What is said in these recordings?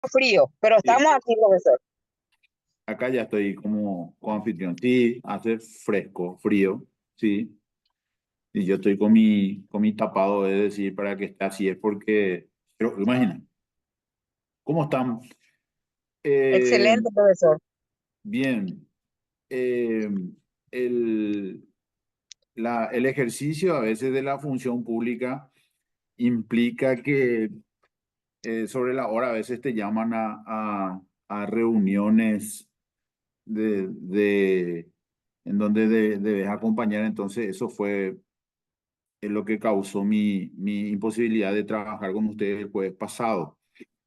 frío, pero Sí, estamos aquí, profesor. acá ya estoy como anfitrión. Sí, hace fresco, frío, sí. Y yo estoy con mi tapado, es decir, para que esté así, es porque, pero imagina, ¿cómo están? Eh, Excelente, profesor. bien, eh, el, el ejercicio a veces de la función pública implica que sobre la hora a veces te llaman a reuniones en donde debes acompañar. Entonces eso fue lo que causó mi imposibilidad de trabajar con ustedes el jueves pasado.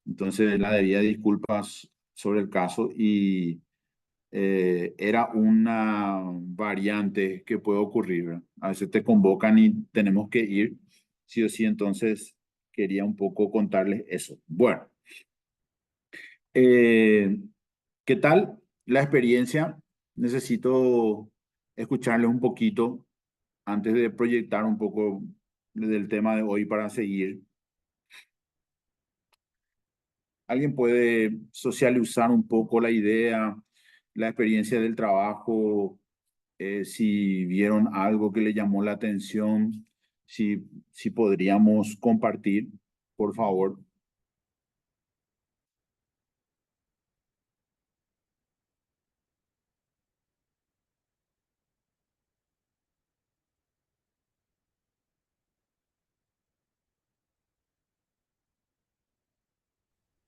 Entonces la debía disculpas sobre el caso y era una variante que puede ocurrir, ¿verdad? A veces te convocan y tenemos que ir, sí o sí. Entonces quería un poco contarles eso. Bueno, eh, ¿qué tal la experiencia? Necesito escucharles un poquito antes de proyectar un poco del tema de hoy para seguir. ¿Alguien puede socializar un poco la idea, la experiencia del trabajo? Si vieron algo que le llamó la atención, si podríamos compartir, por favor.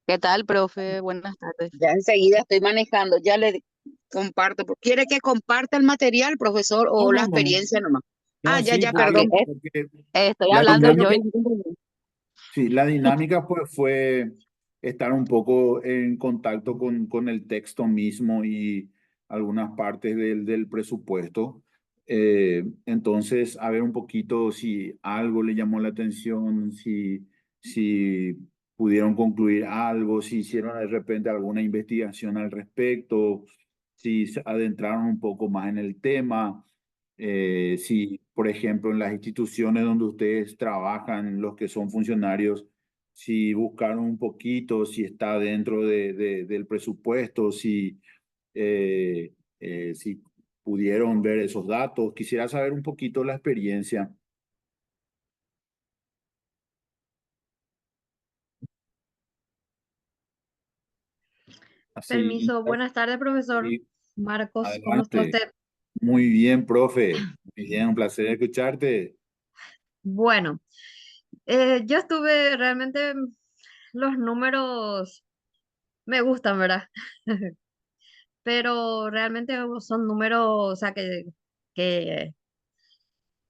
¿Qué tal, profe? Buenas tardes. Ya enseguida estoy manejando, ya le comparto. ¿Quiere que comparta el material, profesor, No, o la no, no. experiencia nomás? Ah, No, ya, sí, ya, Ah, que perdón. porque estoy la hablando yo dinámica, y no te entendí. sí, la dinámica pues fue estar un poco en contacto con el texto mismo y algunas partes del presupuesto. Entonces, a ver un poquito si algo le llamó la atención, si pudieron concluir algo, si hicieron de repente alguna investigación al respecto, si se adentraron un poco más en el tema. Si, por ejemplo, en las instituciones donde ustedes trabajan, los que son funcionarios, si buscaron un poquito, si está dentro del presupuesto, si pudieron ver esos datos. Quisiera saber un poquito la experiencia. Así, Permiso, buenas tardes, profesor y Marcos, ¿cómo está adelante. usted? Muy bien, profe. Muy bien, un placer escucharte. Bueno, yo estuve realmente, los números me gustan, ¿verdad? Pero realmente son números, o sea, que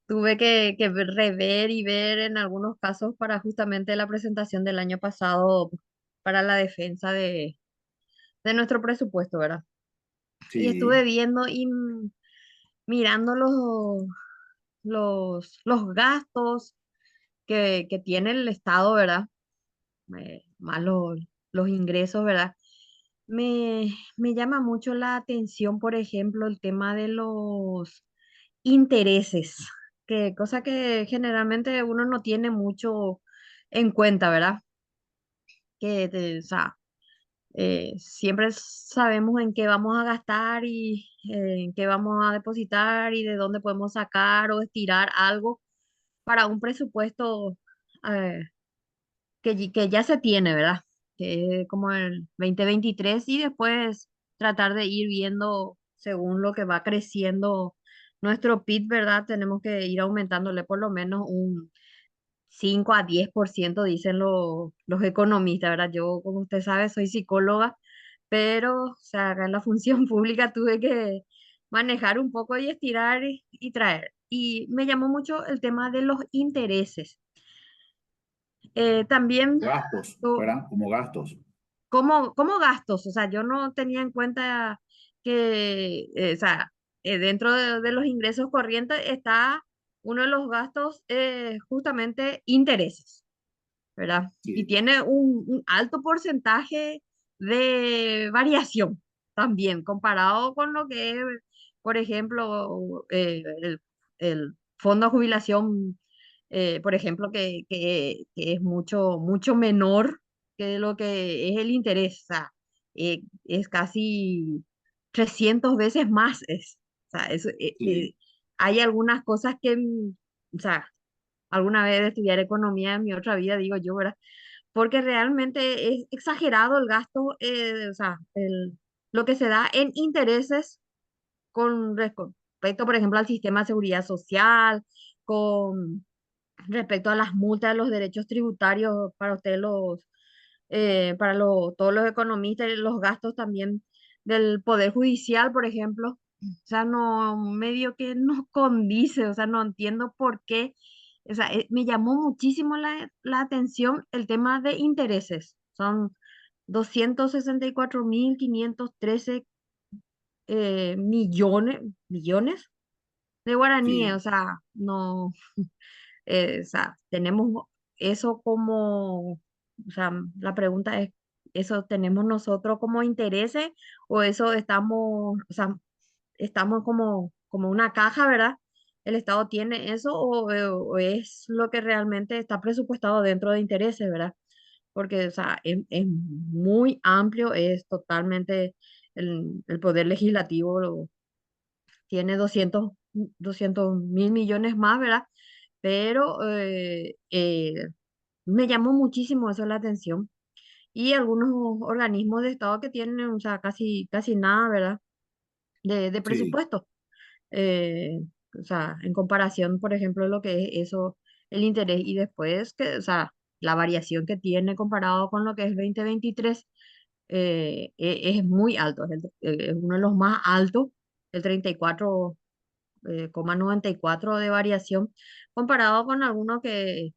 tuve que rever y ver en algunos casos para justamente la presentación del año pasado para la defensa de nuestro presupuesto, ¿verdad? Y estuve Sí, viendo y mirando los gastos que tiene el Estado, ¿verdad? Más los ingresos, ¿verdad? Me llama mucho la atención, por ejemplo, el tema de los intereses, que cosa que generalmente uno no tiene mucho en cuenta, ¿verdad? O sea, siempre sabemos en qué vamos a gastar y en qué vamos a depositar y de dónde podemos sacar o estirar algo para un presupuesto eh, que ya se tiene, ¿verdad? Que es como el 2023 y después tratar de ir viendo según lo que va creciendo nuestro PIB, ¿verdad? Tenemos que ir aumentándole por lo menos un 5 a 10%, dicen los economistas, ¿verdad? Yo, como usted sabe, soy psicóloga, pero, o sea, acá en la función pública tuve que manejar un poco y estirar y traer. Y me llamó mucho el tema de los intereses. También, gastos, o- ¿verdad? Como gastos. ¿cómo gastos? O sea, yo no tenía en cuenta que, o sea, dentro de los ingresos corrientes está uno de los gastos, justamente intereses, ¿verdad? Y Sí. tiene un alto porcentaje de variación también, comparado con lo que es, por ejemplo, el fondo de jubilación, por ejemplo, que es mucho menor, que lo que es el interés, o sea, es casi 300 veces más. O sea, Sí, hay algunas cosas que, o sea, alguna vez de estudiar economía en mi otra vida, digo yo, ¿verdad? Porque realmente es exagerado el gasto, o sea, lo que se da en intereses con respecto, por ejemplo, al sistema de seguridad social, con respecto a las multas de los derechos tributarios para ustedes todos los economistas, y los gastos también del Poder Judicial, por ejemplo. O sea, no, medio que no condice, o sea, no entiendo por qué. O sea, me llamó muchísimo la atención el tema de intereses. Son 264.513 millones de guaraníes, o sí, sea, no, o sea, tenemos eso como, o sea, la pregunta es, ¿eso tenemos nosotros como intereses o eso estamos, o sea, estamos como una caja, ¿verdad? ¿El Estado tiene eso o es lo que realmente está presupuestado dentro de intereses, ¿verdad? Porque, o sea, es muy amplio, es totalmente el poder legislativo tiene 200.000 millones más, ¿verdad? Pero me llamó muchísimo eso la atención. Y algunos organismos de Estado que tienen, o sea, casi nada, ¿verdad? De sí. presupuesto. Eh, o sea, en comparación, por ejemplo, lo que es eso, el interés y después que, o sea, la variación que tiene comparado con lo que es 2023 es muy alto, es uno de los más altos, el 34,94 de variación, comparado con algunos que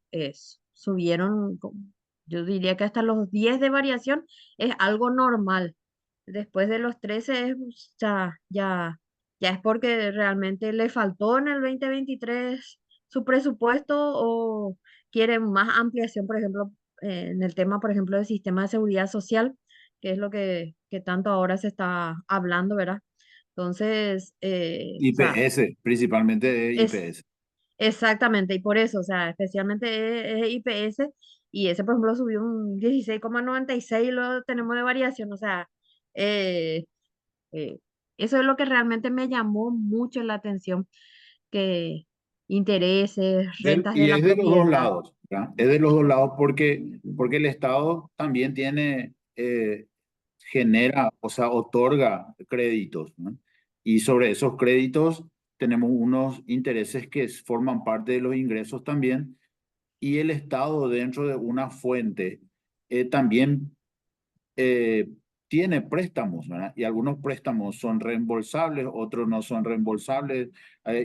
subieron, yo diría que hasta los 10 de variación es algo normal. Después de los 13 ya es porque realmente le faltó en el 2023 su presupuesto o quieren más ampliación, por ejemplo, en el tema, por ejemplo, del sistema de seguridad social, que es lo que tanto ahora se está hablando, ¿verdad? Entonces, o sea, IPS, principalmente de es IPS. exactamente, y por eso, o sea, especialmente es IPS, y ese, por ejemplo, subió un 16,96 y lo tenemos de variación, o sea, eh, eh, eso es lo que realmente me llamó mucho la atención, que intereses, rentas de Y la es de los dos propiedad. lados, ¿verdad? Es de los dos lados porque el Estado también tiene, genera, o sea, otorga créditos, ¿no? Y sobre esos créditos tenemos unos intereses que forman parte de los ingresos también, y el Estado dentro de una fuente también eh, tiene préstamos, ¿verdad? Y algunos préstamos son reembolsables, otros no son reembolsables,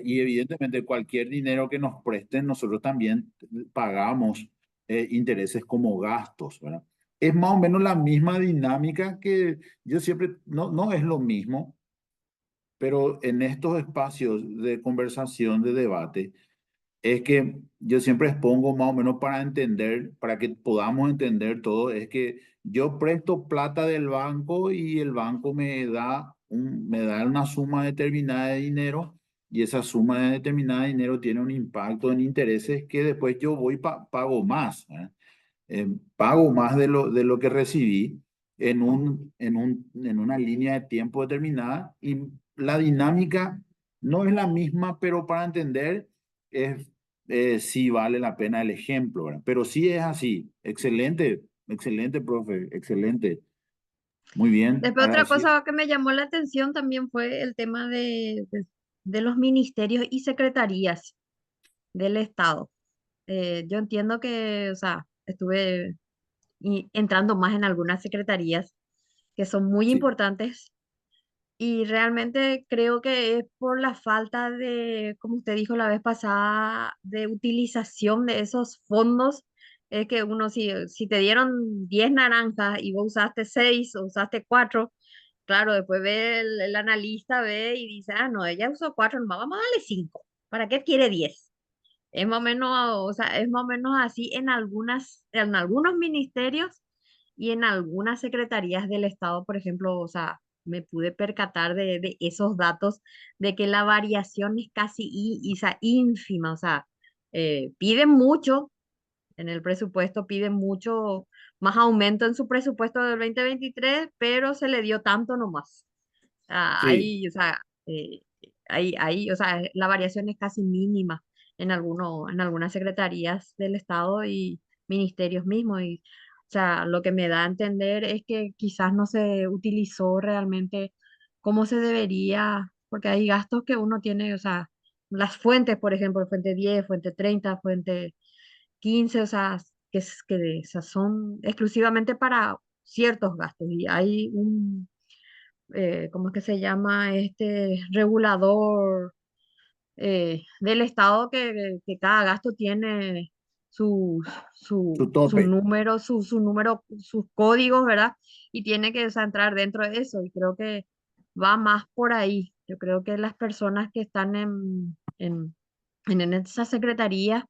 y evidentemente cualquier dinero que nos presten, nosotros también pagamos intereses como gastos, ¿verdad? Es más o menos la misma dinámica que yo siempre, no es lo mismo, pero en estos espacios de conversación, de debate, es que yo siempre expongo más o menos para entender, para que podamos entender todo, es que yo presto plata del banco y el banco me da una suma determinada de dinero, y esa suma determinada de dinero tiene un impacto en intereses que después yo voy pago más, ¿eh? Pago más de lo que recibí en una línea de tiempo determinada, y la dinámica no es la misma, pero para entender es, sí vale la pena el ejemplo, ¿verdad? Pero sí es así. Excelente, excelente, profe, excelente. Muy bien, Después otra agradecido. cosa que me llamó la atención también fue el tema de los ministerios y secretarías del Estado. Yo entiendo que, o sea, estuve entrando más en algunas secretarías que son muy Sí, importantes y realmente creo que es por la falta de, como usted dijo la vez pasada, de utilización de esos fondos. Es que uno, si te dieron 10 naranjas y vos usaste 6 o usaste 4, claro, después ve el analista, ve y dice, ah, no, ella usó 4 nomás, vamos a darle 5. ¿Para qué quiere 10? Es más o menos, o sea, es más o menos así en algunos ministerios y en algunas secretarías del Estado, por ejemplo, o sea, me pude percatar de esos datos, de que la variación es casi o sea, ínfima, o sea, piden mucho en el presupuesto, piden mucho más aumento en su presupuesto del 2023, pero se le dio tanto nomás. Sí, Ahí, o sea, o sea, la variación es casi mínima en algunas secretarías del Estado y ministerios mismos. Y, o sea, lo que me da a entender es que quizás no se utilizó realmente como se debería, porque hay gastos que uno tiene, o sea, las fuentes, por ejemplo, fuente 10, fuente 30, fuente 15, o sea, o sea, son exclusivamente para ciertos gastos y hay un ¿cómo es que se llama? Este regulador del Estado que cada gasto tiene su, su su tope. número, su número, sus códigos, ¿verdad? Y tiene que, o sea, entrar dentro de eso. Y creo que va más por ahí. Yo creo que las personas que están en esa secretaría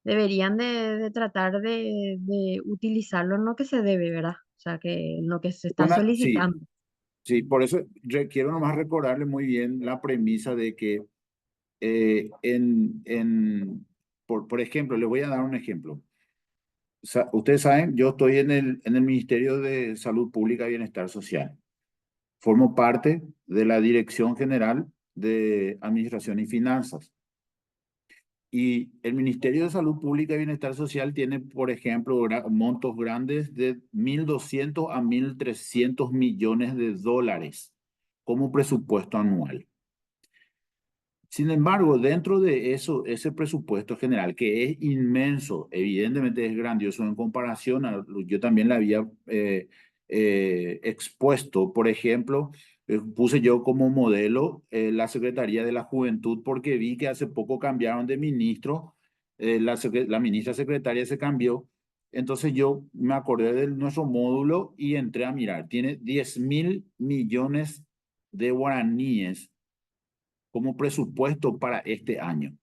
deberían de tratar de utilizarlo en lo que se debe, ¿verdad? O sea, que en lo que se está Sí, solicitando. sí, por eso quiero nomás recordarle muy bien la premisa de que por ejemplo, le voy a dar un ejemplo. Ustedes saben, yo estoy en el Ministerio de Salud Pública y Bienestar Social. Formo parte de la Dirección General de Administración y Finanzas. Y el Ministerio de Salud Pública y Bienestar Social tiene, por ejemplo, montos grandes de 1.200 a 1.300 millones de dólares como presupuesto anual. Sin embargo, dentro de eso, ese presupuesto general, que es inmenso, evidentemente es grandioso en comparación a, yo también la había expuesto, por ejemplo, puse yo como modelo la Secretaría de la Juventud porque vi que hace poco cambiaron de ministro, la ministra secretaria se cambió, entonces yo me acordé de nuestro módulo y entré a mirar, tiene 10.000 millones de guaraníes como presupuesto para este año.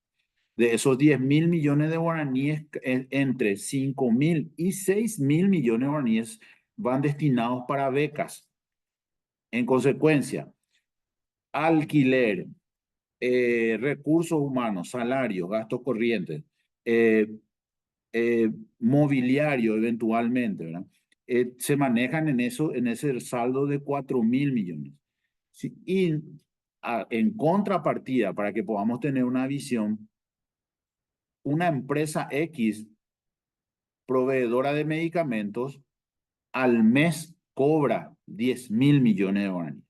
De esos 10.000 millones de guaraníes, entre 5.000 y 6.000 millones de guaraníes van destinados para becas. En consecuencia, alquiler, recursos humanos, salarios, gastos corrientes, eh, mobiliario eventualmente, ¿verdad? Se manejan en ese saldo de 4.000 millones. Sí, y en contrapartida, para que podamos tener una visión, una empresa X, proveedora de medicamentos, al mes cobra 10.000 millones de guaraníes.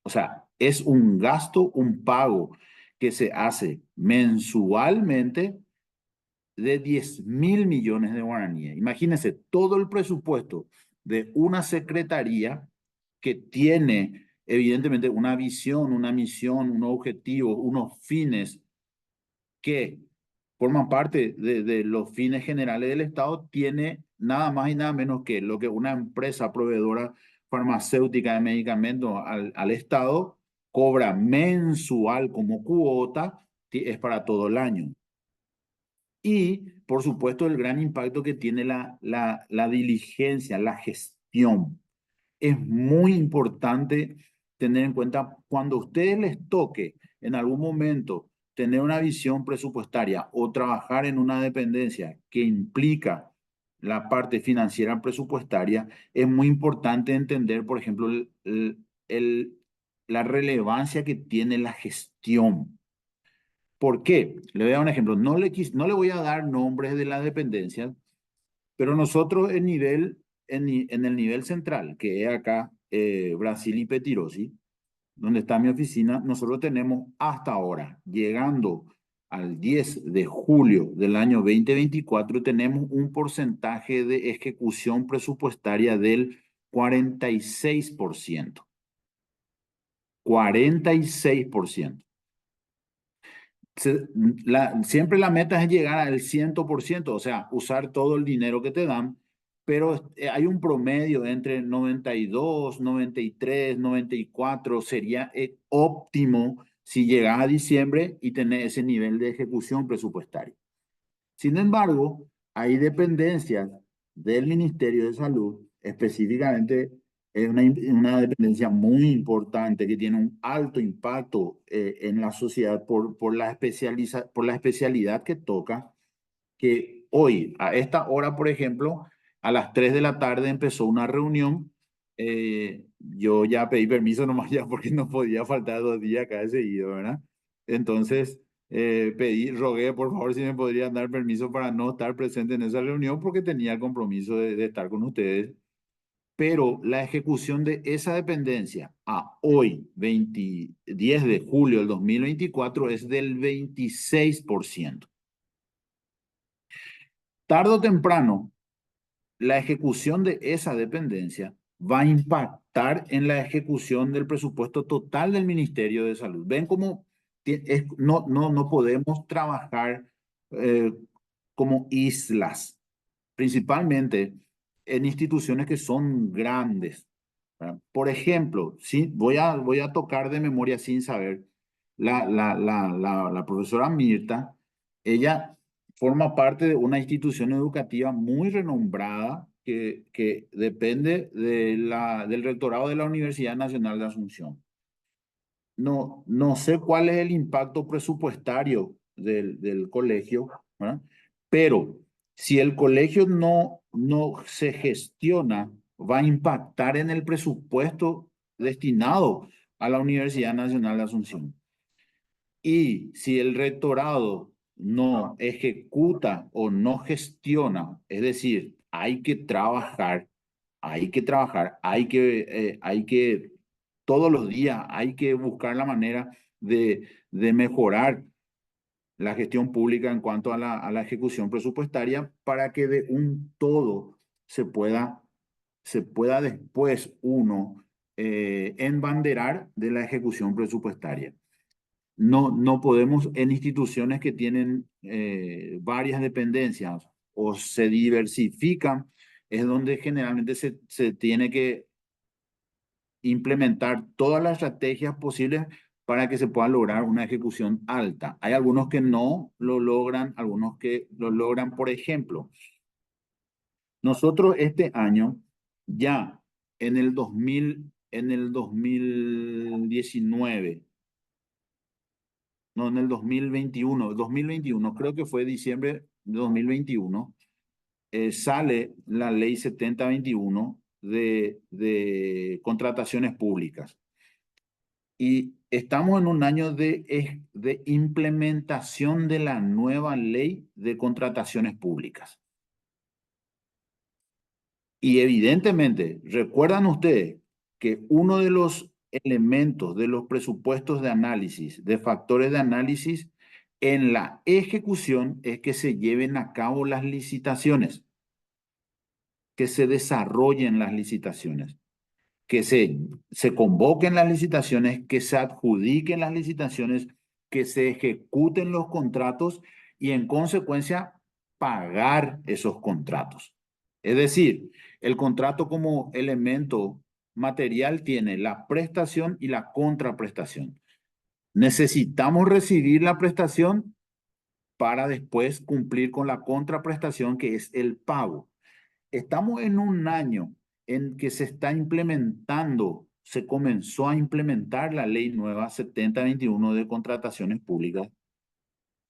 O sea, es un gasto, un pago que se hace mensualmente de 10.000 millones de guaraníes. Imagínense todo el presupuesto de una secretaría que tiene evidentemente una visión, una misión, unos objetivos, unos fines que forman parte de los fines generales del Estado, tiene nada más y nada menos que lo que una empresa proveedora farmacéutica de medicamentos al Estado cobra mensual como cuota, es para todo el año. Y, por supuesto, el gran impacto que tiene la diligencia, la gestión. Es muy importante tener en cuenta cuando a ustedes les toque en algún momento tener una visión presupuestaria o trabajar en una dependencia que implica la parte financiera presupuestaria, es muy importante entender, por ejemplo, la relevancia que tiene la gestión. ¿Por qué? Le voy a dar un ejemplo. No le voy a dar nombres de las dependencias, pero nosotros en el nivel central, que es acá Brasil y Petirosi, donde está mi oficina, nosotros tenemos hasta ahora, llegando al 10 de julio del año 2024, tenemos un porcentaje de ejecución presupuestaria del 46%. 46%. Siempre la meta es llegar al 100%, o sea, usar todo el dinero que te dan, pero hay un promedio entre 92, 93, 94, sería óptimo si llegas a diciembre y tenés ese nivel de ejecución presupuestaria. Sin embargo, hay dependencias del Ministerio de Salud, específicamente es una dependencia muy importante que tiene un alto impacto en la sociedad por la especialidad que toca, que hoy, a esta hora, por ejemplo, A las 3 de la tarde empezó una reunión. Yo ya pedí permiso nomás ya porque no podía faltar 2 días acá de seguido, ¿verdad? Entonces rogué por favor si me podrían dar permiso para no estar presente en esa reunión porque tenía el compromiso de estar con ustedes. Pero la ejecución de esa dependencia a hoy, 10 de julio del 2024, es del 26%. Tarde o temprano, la ejecución de esa dependencia va a impactar en la ejecución del presupuesto total del Ministerio de Salud. Ven cómo no podemos trabajar como islas, principalmente en instituciones que son grandes, ¿verdad? Por ejemplo, sí, voy a tocar de memoria sin saber, la profesora Mirta, ella forma parte de una institución educativa muy renombrada que depende del rectorado de la Universidad Nacional de Asunción. No sé cuál es el impacto presupuestario del colegio, ¿verdad? Pero si el colegio no se gestiona, va a impactar en el presupuesto destinado a la Universidad Nacional de Asunción. Y si el rectorado no ejecuta o no gestiona, es decir, hay que trabajar, hay que todos los días, hay que buscar la manera de mejorar la gestión pública en cuanto a la ejecución presupuestaria para que de un todo se pueda después uno embanderar de la ejecución presupuestaria. No podemos en instituciones que tienen varias dependencias o se diversifican, es donde generalmente se tiene que implementar todas las estrategias posibles para que se pueda lograr una ejecución alta. Hay algunos que no lo logran, algunos que lo logran. Por ejemplo, nosotros este año ya en el 2019, no, en el 2021, creo que fue diciembre de 2021, sale la ley 7021 de contrataciones públicas. Y estamos en un año de implementación de la nueva ley de contrataciones públicas. Y evidentemente, recuerdan ustedes que uno de los elementos de los presupuestos de análisis, de factores de análisis en la ejecución es que se lleven a cabo las licitaciones, que se desarrollen las licitaciones, que se convoquen las licitaciones, que se adjudiquen las licitaciones, que se ejecuten los contratos y en consecuencia pagar esos contratos. Es decir, el contrato como elemento material tiene la prestación y la contraprestación. Necesitamos recibir la prestación para después cumplir con la contraprestación, que es el pago. Estamos en un año en que se está implementando, se comenzó a implementar la ley nueva 7021 de contrataciones públicas,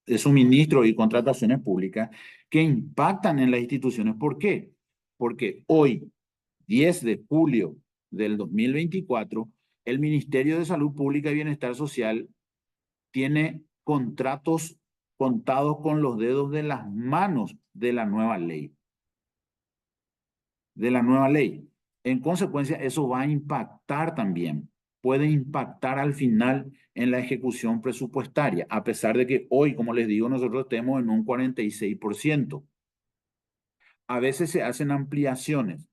de suministro y contrataciones públicas, que impactan en las instituciones. ¿Por qué? Porque hoy, 10 de julio del 2024, el Ministerio de Salud Pública y Bienestar Social tiene contratos contados con los dedos de las manos de la nueva ley. En consecuencia, eso va a impactar también, puede impactar al final en la ejecución presupuestaria, a pesar de que hoy, como les digo, nosotros estemos en un 46%. A veces se hacen ampliaciones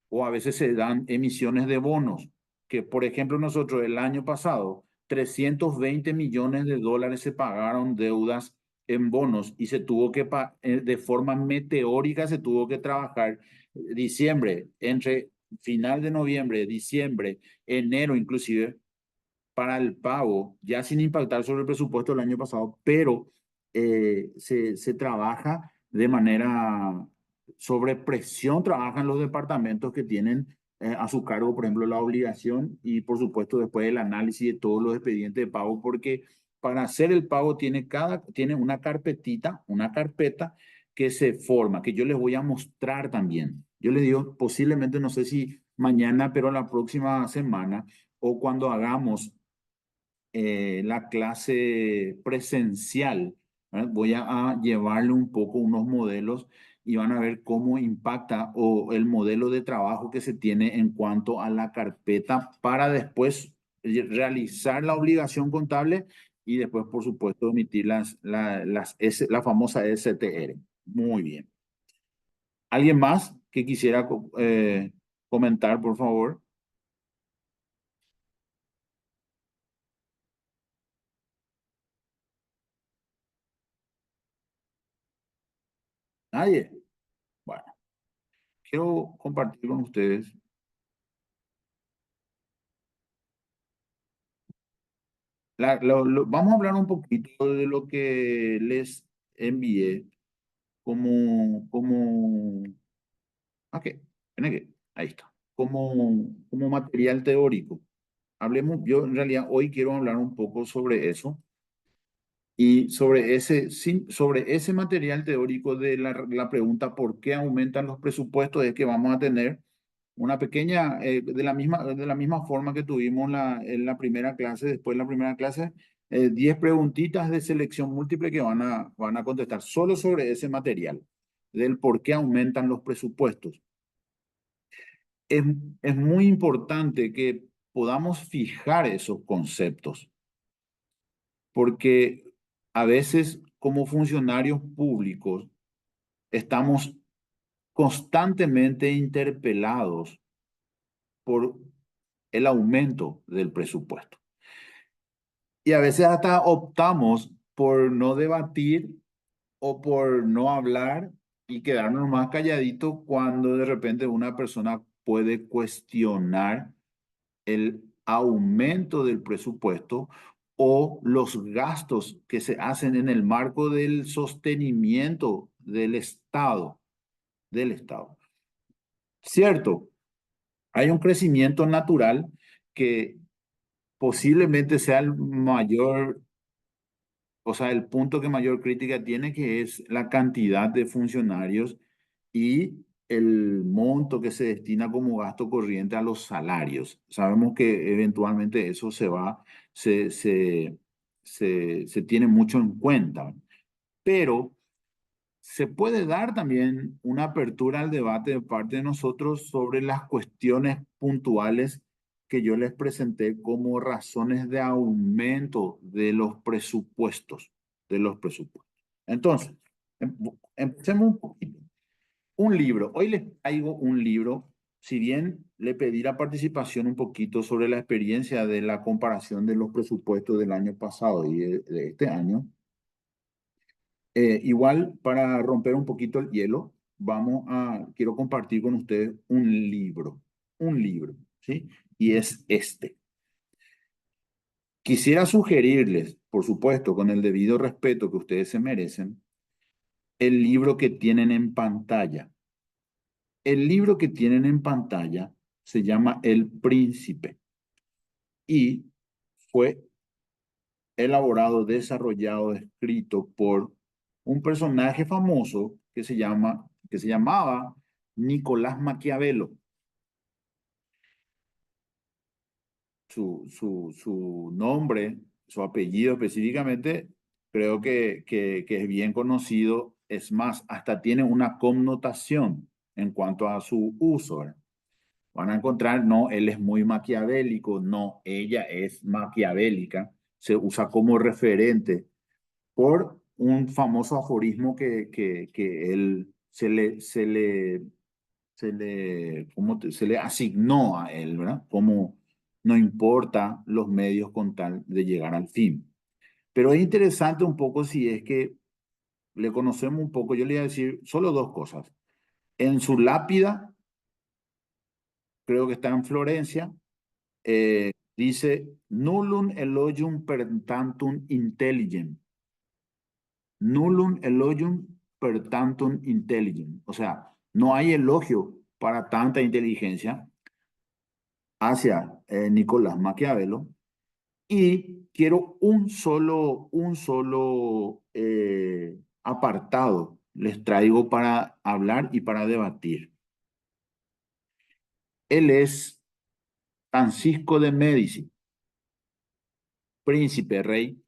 o a veces se dan emisiones de bonos, que por ejemplo nosotros el año pasado, 320 millones de dólares se pagaron deudas en bonos y se tuvo que, de forma meteórica, se tuvo que trabajar diciembre, entre final de noviembre, diciembre, enero inclusive, para el pago, ya sin impactar sobre el presupuesto del año pasado, pero se trabaja de manera sobre presión, trabajan los departamentos que tienen a su cargo, por ejemplo, la obligación y por supuesto después el análisis de todos los expedientes de pago, porque para hacer el pago tiene una carpeta que se forma, que yo les voy a mostrar también. Yo le digo, posiblemente, no sé si mañana, pero la próxima semana, o cuando hagamos la clase presencial, ¿verdad? Voy a llevarle un poco unos modelos y van a ver cómo impacta o el modelo de trabajo que se tiene en cuanto a la carpeta para después realizar la obligación contable y después, por supuesto, emitir la famosa STR. Muy bien. ¿Alguien más que quisiera comentar, por favor? ¿Nadie? Bueno, quiero compartir con ustedes. Vamos a hablar un poquito de lo que les envié como, ok, ven aquí, ahí está, como material teórico. Hablemos, yo en realidad hoy quiero hablar un poco sobre eso y sobre ese material teórico de la pregunta ¿por qué aumentan los presupuestos? Es que vamos a tener una pequeña, de la misma forma que tuvimos en la primera clase, después de la primera clase, 10 preguntitas de selección múltiple que van a contestar solo sobre ese material, del por qué aumentan los presupuestos. Es, es muy importante que podamos fijar esos conceptos, porque a veces como funcionarios públicos estamos constantemente interpelados por el aumento del presupuesto. Y a veces hasta optamos por no debatir o por no hablar y quedarnos más calladitos cuando de repente una persona puede cuestionar el aumento del presupuesto o los gastos que se hacen en el marco del sostenimiento del Estado, del Estado. Cierto, hay un crecimiento natural que posiblemente sea el mayor, o sea, el punto que mayor crítica tiene, que es la cantidad de funcionarios y el monto que se destina como gasto corriente a los salarios. Sabemos que eventualmente eso se tiene mucho en cuenta, pero se puede dar también una apertura al debate de parte de nosotros sobre las cuestiones puntuales que yo les presenté como razones de aumento de los presupuestos, Entonces, empecemos un poquito. Un libro. Hoy les traigo un libro, si bien le pedí la participación un poquito sobre la experiencia de la comparación de los presupuestos del año pasado y de este año. Igual, para romper un poquito el hielo, quiero compartir con ustedes un libro, ¿sí? Y es este. Quisiera sugerirles, por supuesto, con el debido respeto que ustedes se merecen, el libro que tienen en pantalla. El libro que tienen en pantalla se llama El Príncipe y fue elaborado, desarrollado, escrito por un personaje famoso que se llamaba Nicolás Maquiavelo. Su nombre, su apellido específicamente, creo que es bien conocido. Es más, hasta tiene una connotación en cuanto a su uso, ¿verdad? Van a encontrar, no, él es muy maquiavélico, no, ella es maquiavélica. Se usa como referente por un famoso aforismo que él se le asignó a él, ¿verdad? Como no importa los medios con tal de llegar al fin. Pero es interesante un poco si es que le conocemos un poco, yo le voy a decir solo dos cosas. En su lápida, creo que está en Florencia, dice, nullum elogium per tantum intelligent. Nullum elogium per tantum intelligent. O sea, no hay elogio para tanta inteligencia hacia Nicolás Maquiavelo. Y quiero un solo apartado les traigo para hablar y para debatir. Él es Francisco de Médici, príncipe rey,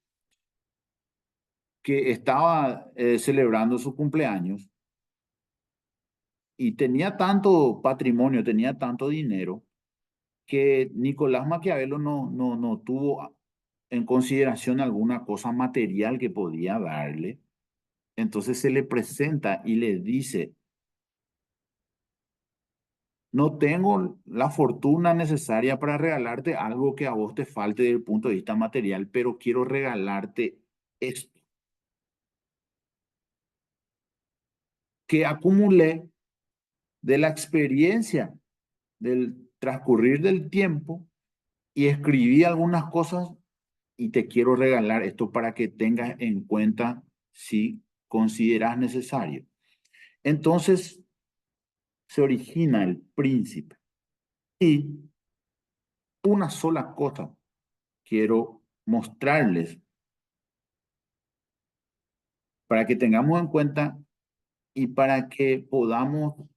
que estaba celebrando su cumpleaños y tenía tanto patrimonio, tenía tanto dinero, que Nicolás Maquiavelo no tuvo en consideración alguna cosa material que podía darle. Entonces se le presenta y le dice, no tengo la fortuna necesaria para regalarte algo que a vos te falte desde el punto de vista material, pero quiero regalarte esto, que acumulé de la experiencia del transcurrir del tiempo y escribí algunas cosas y te quiero regalar esto para que tengas en cuenta si consideras necesario. Entonces se origina el príncipe y una sola cosa quiero mostrarles para que tengamos en cuenta y para que podamos,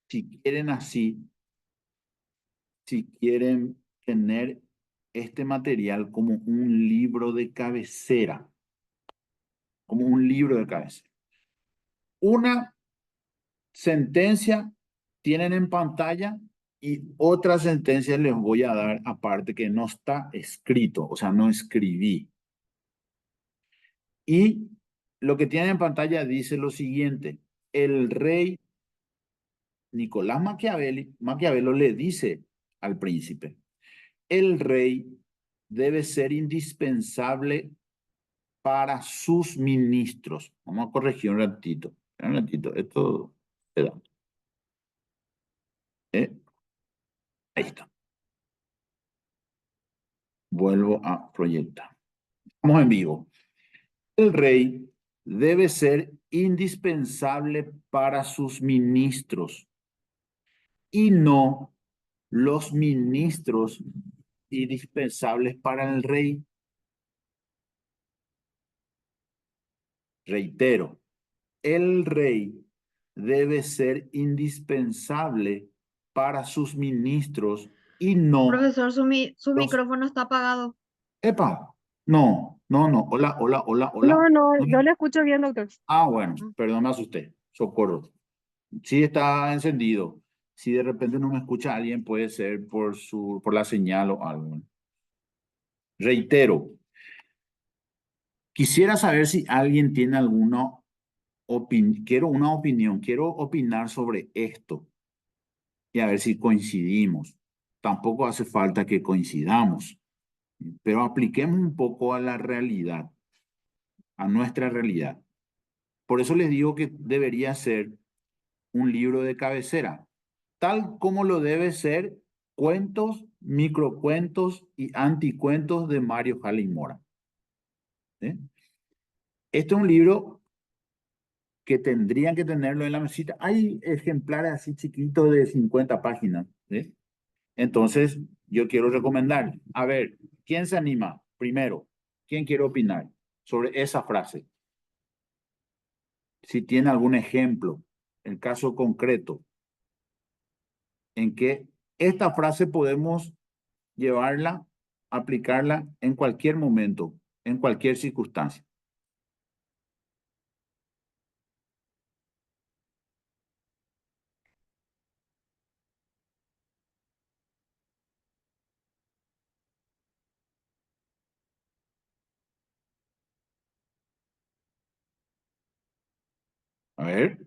si quieren así, si quieren tener este material como un libro de cabecera, como un libro de cabecera. Una sentencia tienen en pantalla y otra sentencia les voy a dar aparte que no está escrito, o sea, no escribí. Y lo que tienen en pantalla dice lo siguiente: el rey Nicolás Maquiavelo le dice al príncipe, el rey debe ser indispensable para sus ministros. Vamos a corregir un ratito, esto, perdón, ahí está, vuelvo a proyectar. Estamos en vivo. El rey debe ser indispensable para sus ministros y no los ministros indispensables para el rey. Reitero, el rey debe ser indispensable para sus ministros y no Profesor, su los... micrófono está apagado. Epa, no. Hola, hola, hola, hola. No, no, ¿No yo me- le escucho bien, doctor. Ah, bueno, perdón, me asusté. Socorro. Sí está encendido. Si de repente no me escucha alguien, puede ser por la señal o algo. Reitero, quisiera saber si alguien tiene alguna opinión, quiero opinar sobre esto y a ver si coincidimos. Tampoco hace falta que coincidamos, pero apliquemos un poco a la realidad, a nuestra realidad. Por eso les digo que debería ser un libro de cabecera, tal como lo debe ser cuentos, microcuentos y anticuentos de Mario Jalín Mora. ¿Eh? Este es un libro que tendrían que tenerlo en la mesita. Hay ejemplares así chiquitos de 50 páginas. ¿Eh? Entonces, yo quiero recomendar, a ver, ¿quién se anima? Primero, ¿quién quiere opinar sobre esa frase? Si tiene algún ejemplo, el caso concreto, en que esta frase podemos llevarla, aplicarla en cualquier momento, en cualquier circunstancia. A ver,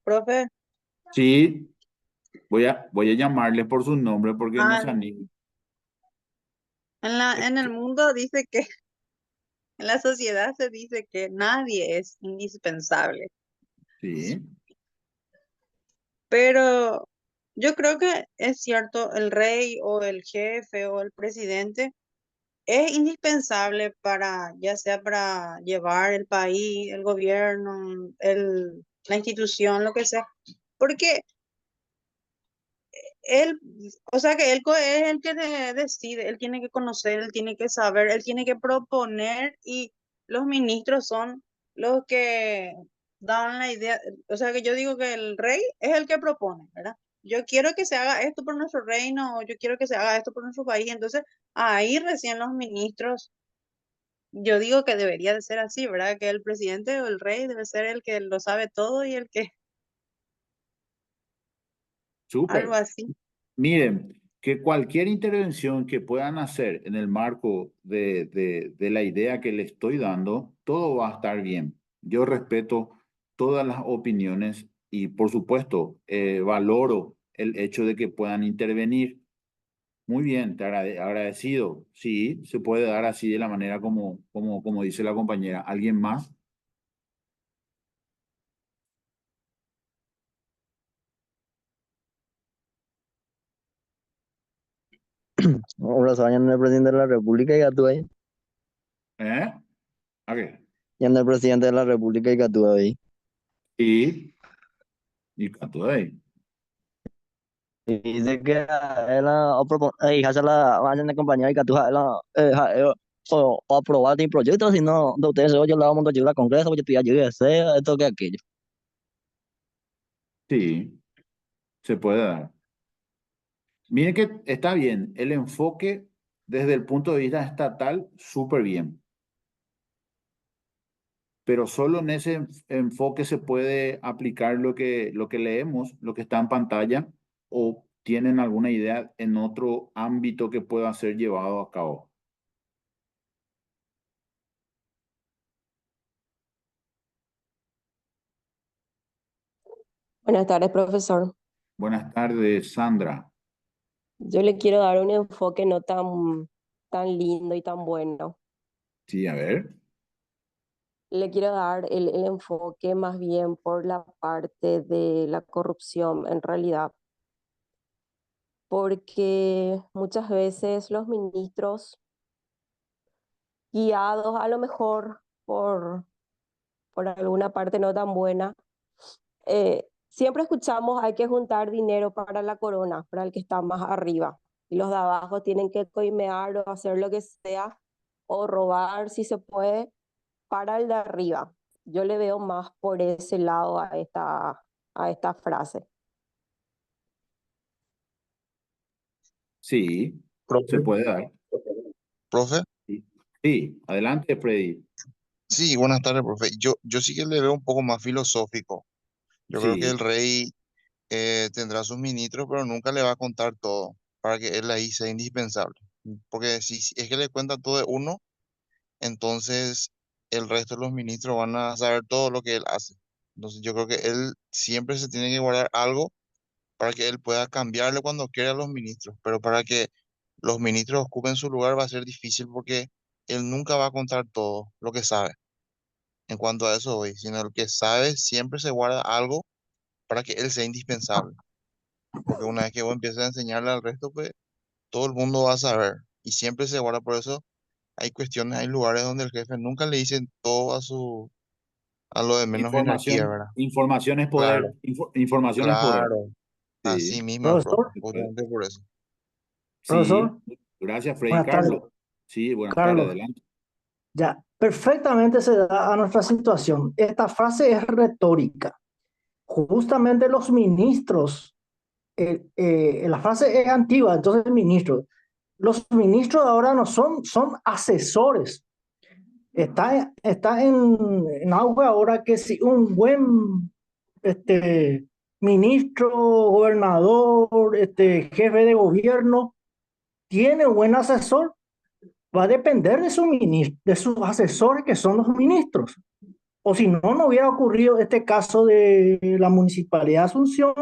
Profe, sí, voy a llamarle por su nombre porque no se ah, anima. en el mundo dice que, en la sociedad se dice que nadie es indispensable, Sí, pero yo creo que es cierto, el rey o el jefe o el presidente es indispensable para, ya sea para llevar el país, el gobierno, la institución, lo que sea, porque él, o sea que es el que decide, él tiene que conocer, él tiene que saber, él tiene que proponer y los ministros son los que dan la idea. O sea que yo digo que el rey es el que propone, ¿verdad? Yo quiero que se haga esto por nuestro reino, o yo quiero que se haga esto por nuestro país. Entonces, ahí recién los ministros, yo digo que debería de ser así, ¿verdad? Que el presidente o el rey debe ser el que lo sabe todo y el que, algo Súper. así. Miren, que cualquier intervención que puedan hacer en el marco de la idea que le estoy dando, todo va a estar bien. Yo respeto todas las opiniones y, por supuesto, valoro el hecho de que puedan intervenir. Muy bien, agradecido. Sí, se puede dar así de la manera como dice la compañera. ¿Alguien más? Ahora se en el presidente de la República y actúa ahí. ¿Eh? Ok. Y en el presidente de la República y actúa ahí. Y todo ahí. Y dice que él hija se la va a hacer compañía y que actúa o aprobar el proyecto, si no, de ustedes yo le vamos a ayudar al Congreso, yo estoy ayudando, esto que aquello. Sí, se puede dar. Miren que está bien, el enfoque desde el punto de vista estatal, súper bien, pero solo en ese enfoque se puede aplicar lo que leemos, lo que está en pantalla, o tienen alguna idea en otro ámbito que pueda ser llevado a cabo. Buenas tardes, profesor. Buenas tardes, Sandra. Yo le quiero dar un enfoque no tan lindo y tan bueno. Sí, a ver. Le quiero dar el enfoque más bien por la parte de la corrupción, en realidad, porque muchas veces los ministros, guiados a lo mejor por alguna parte no tan buena, siempre escuchamos hay que juntar dinero para la corona, para el que está más arriba. Y los de abajo tienen que coimear o hacer lo que sea, o robar si se puede, para el de arriba. Yo le veo más por ese lado a esta frase. Sí, se Profe, puede dar. profe, Sí, sí, adelante, Freddy. sí, buenas tardes, profe. Yo sí que le veo un poco más filosófico. Yo creo que el Sí, rey tendrá sus ministros, pero nunca le va a contar todo para que él ahí sea indispensable. Porque si es que le cuenta todo de uno, entonces el resto de los ministros van a saber todo lo que él hace. Entonces yo creo que él siempre se tiene que guardar algo para que él pueda cambiarle cuando quiera a los ministros, pero para que los ministros ocupen su lugar va a ser difícil porque él nunca va a contar todo lo que sabe. En cuanto a eso hoy, sino el que sabe siempre se guarda algo para que él sea indispensable. Porque una vez que vos empieces a enseñarle al resto, pues todo el mundo va a saber y siempre se guarda. Por eso hay cuestiones, hay lugares donde el jefe nunca le dice todo a lo de menos jerarquía, información, ¿verdad? información es Claro, poder. Información es poder. claro. Así Sí, mismo, profe, Profesor, justamente por eso. sí. profesor, Gracias, Freddy. buenas tardes. Carlos. Sí, buenas tardes, Carlos, adelante. ya, perfectamente se da a nuestra situación. Esta frase es retórica. Justamente los ministros, la frase es antigua, entonces ministros. Los ministros ahora no son asesores. Está en auge ahora que si un buen ministro, gobernador, jefe de gobierno, tiene buen asesor, va a depender de, de sus asesores que son los ministros. O si no, no hubiera ocurrido este caso de la Municipalidad de Asunción.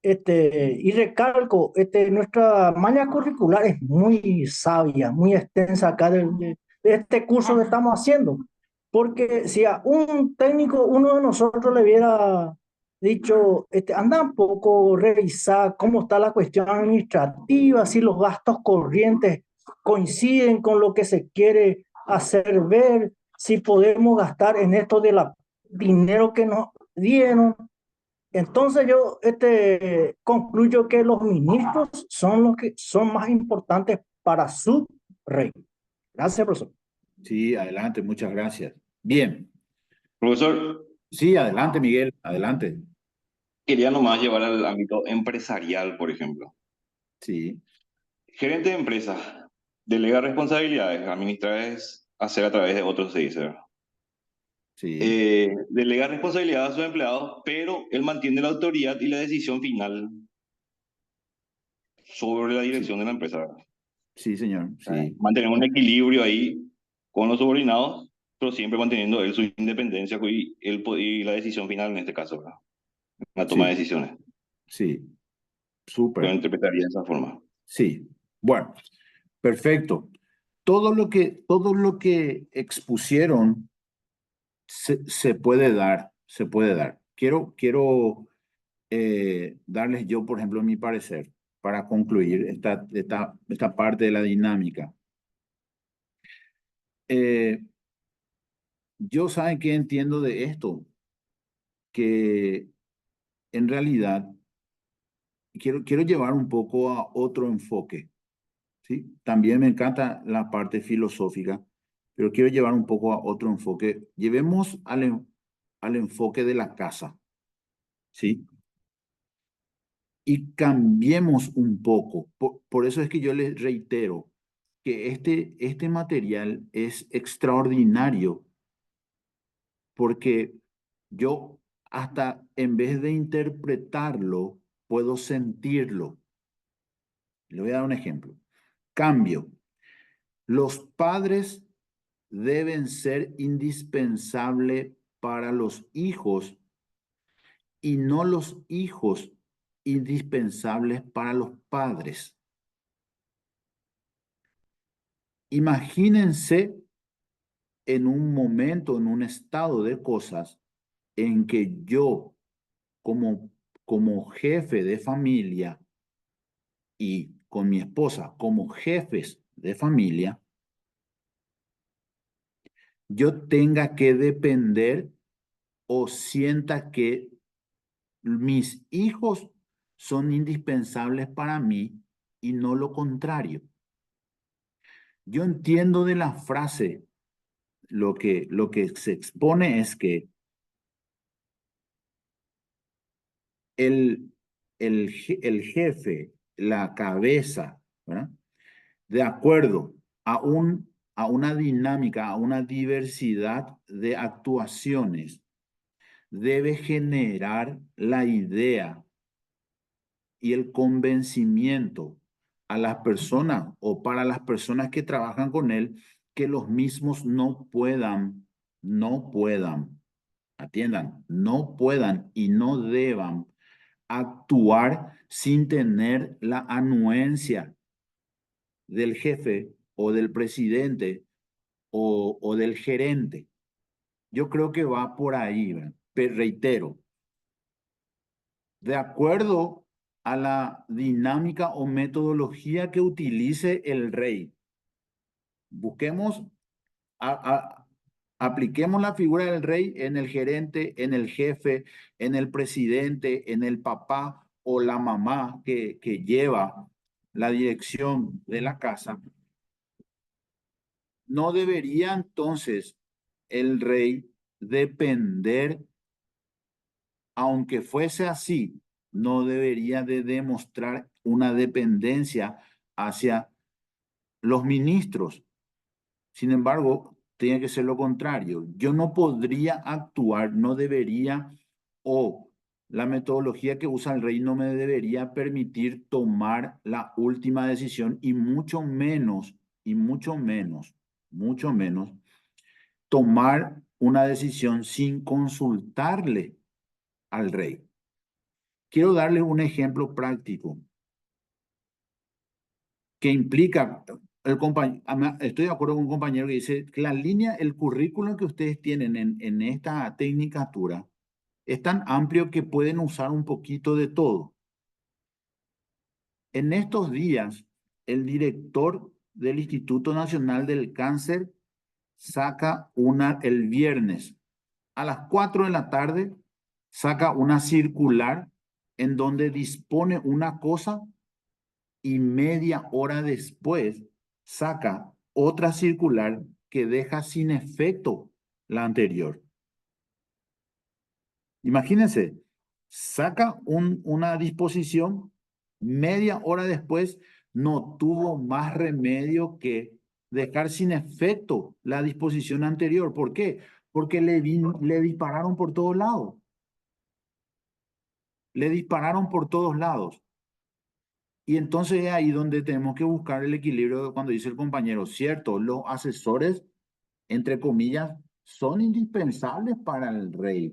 Y recalco, nuestra malla curricular es muy sabia, muy extensa acá de este curso que estamos haciendo. Porque si a un técnico, uno de nosotros le hubiera dicho, anda un poco, revisar cómo está la cuestión administrativa, si los gastos corrientes coinciden con lo que se quiere hacer ver, si podemos gastar en esto de la dinero que nos dieron, Entonces yo concluyo que los ministros son los que son más importantes para su rey. Gracias, profesor. Sí, adelante, muchas gracias. Bien, Profesor, sí, adelante, Miguel, adelante. quería nomás llevar al ámbito empresarial, por ejemplo. Sí, Gerente de empresa, delega responsabilidades, administrar es hacer a través de otros, se dice, ¿verdad? sí, Delega responsabilidades a sus empleados, pero él mantiene la autoridad y la decisión final sobre la sí, dirección de la empresa, ¿verdad? sí, señor, sí, Mantener un equilibrio ahí con los subordinados, pero siempre manteniendo él su independencia y la decisión final en este caso, ¿verdad? La toma de sí, decisiones. sí, Yo lo súper, interpretaría de esa forma. sí. Bueno, perfecto. Todo lo que expusieron se puede dar, se puede dar. Quiero darles yo, por ejemplo, mi parecer para concluir esta parte de la dinámica. Yo saben que entiendo de esto, que en realidad quiero llevar un poco a otro enfoque, ¿sí? También me encanta la parte filosófica, pero quiero llevar un poco a otro enfoque. Llevemos al enfoque de la casa, ¿sí? Y cambiemos un poco. Por eso es que yo les reitero que este material es extraordinario, porque yo hasta en vez de interpretarlo, puedo sentirlo. Le voy a dar un ejemplo. Cambio. Los padres deben ser indispensables para los hijos y no los hijos indispensables para los padres. Imagínense en un momento, en un estado de cosas en que yo, como jefe de familia y con mi esposa como jefes de familia, yo tenga que depender o sienta que mis hijos son indispensables para mí y no lo contrario. Yo entiendo de la frase, lo que se expone es que el, el jefe, la cabeza, ¿verdad? De acuerdo a una dinámica, a una diversidad de actuaciones, debe generar la idea y el convencimiento a las personas o para las personas que trabajan con él que los mismos no puedan, atiendan, no puedan y no deban actuar sin tener la anuencia del jefe o del presidente o del gerente. Yo creo que va por ahí, ¿verdad? Pero reitero, de acuerdo a la dinámica o metodología que utilice el rey. Busquemos, apliquemos la figura del rey en el gerente, en el jefe, en el presidente, en el papá o la mamá que lleva la dirección de la casa. ¿No debería entonces el rey depender, aunque fuese así, no debería de demostrar una dependencia hacia los ministros? Sin embargo, tiene que ser lo contrario. Yo no podría actuar, no debería, o la metodología que usa el rey no me debería permitir tomar la última decisión y mucho menos, tomar una decisión sin consultarle al rey. Quiero darles un ejemplo práctico que implica, estoy de acuerdo con un compañero que dice que el currículum que ustedes tienen en esta tecnicatura es tan amplio que pueden usar un poquito de todo. En estos días, el director del Instituto Nacional del Cáncer saca el viernes a las 4 de la tarde, saca una circular en donde dispone una cosa y media hora después saca otra circular que deja sin efecto la anterior. Imagínense, saca una disposición, media hora después no tuvo más remedio que dejar sin efecto la disposición anterior. ¿Por qué? Porque le dispararon por todos lados. Le dispararon por todos lados. Y entonces es ahí donde tenemos que buscar el equilibrio cuando dice el compañero, cierto, los asesores, entre comillas, son indispensables para el rey,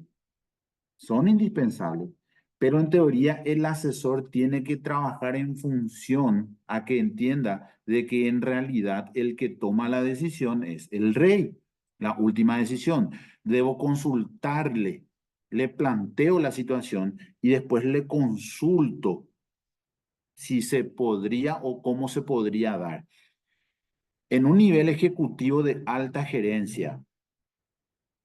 son indispensables, pero en teoría el asesor tiene que trabajar en función a que entienda de que en realidad el que toma la decisión es el rey, la última decisión. Debo consultarle, le planteo la situación y después le consulto si se podría o cómo se podría dar. En un nivel ejecutivo de alta gerencia,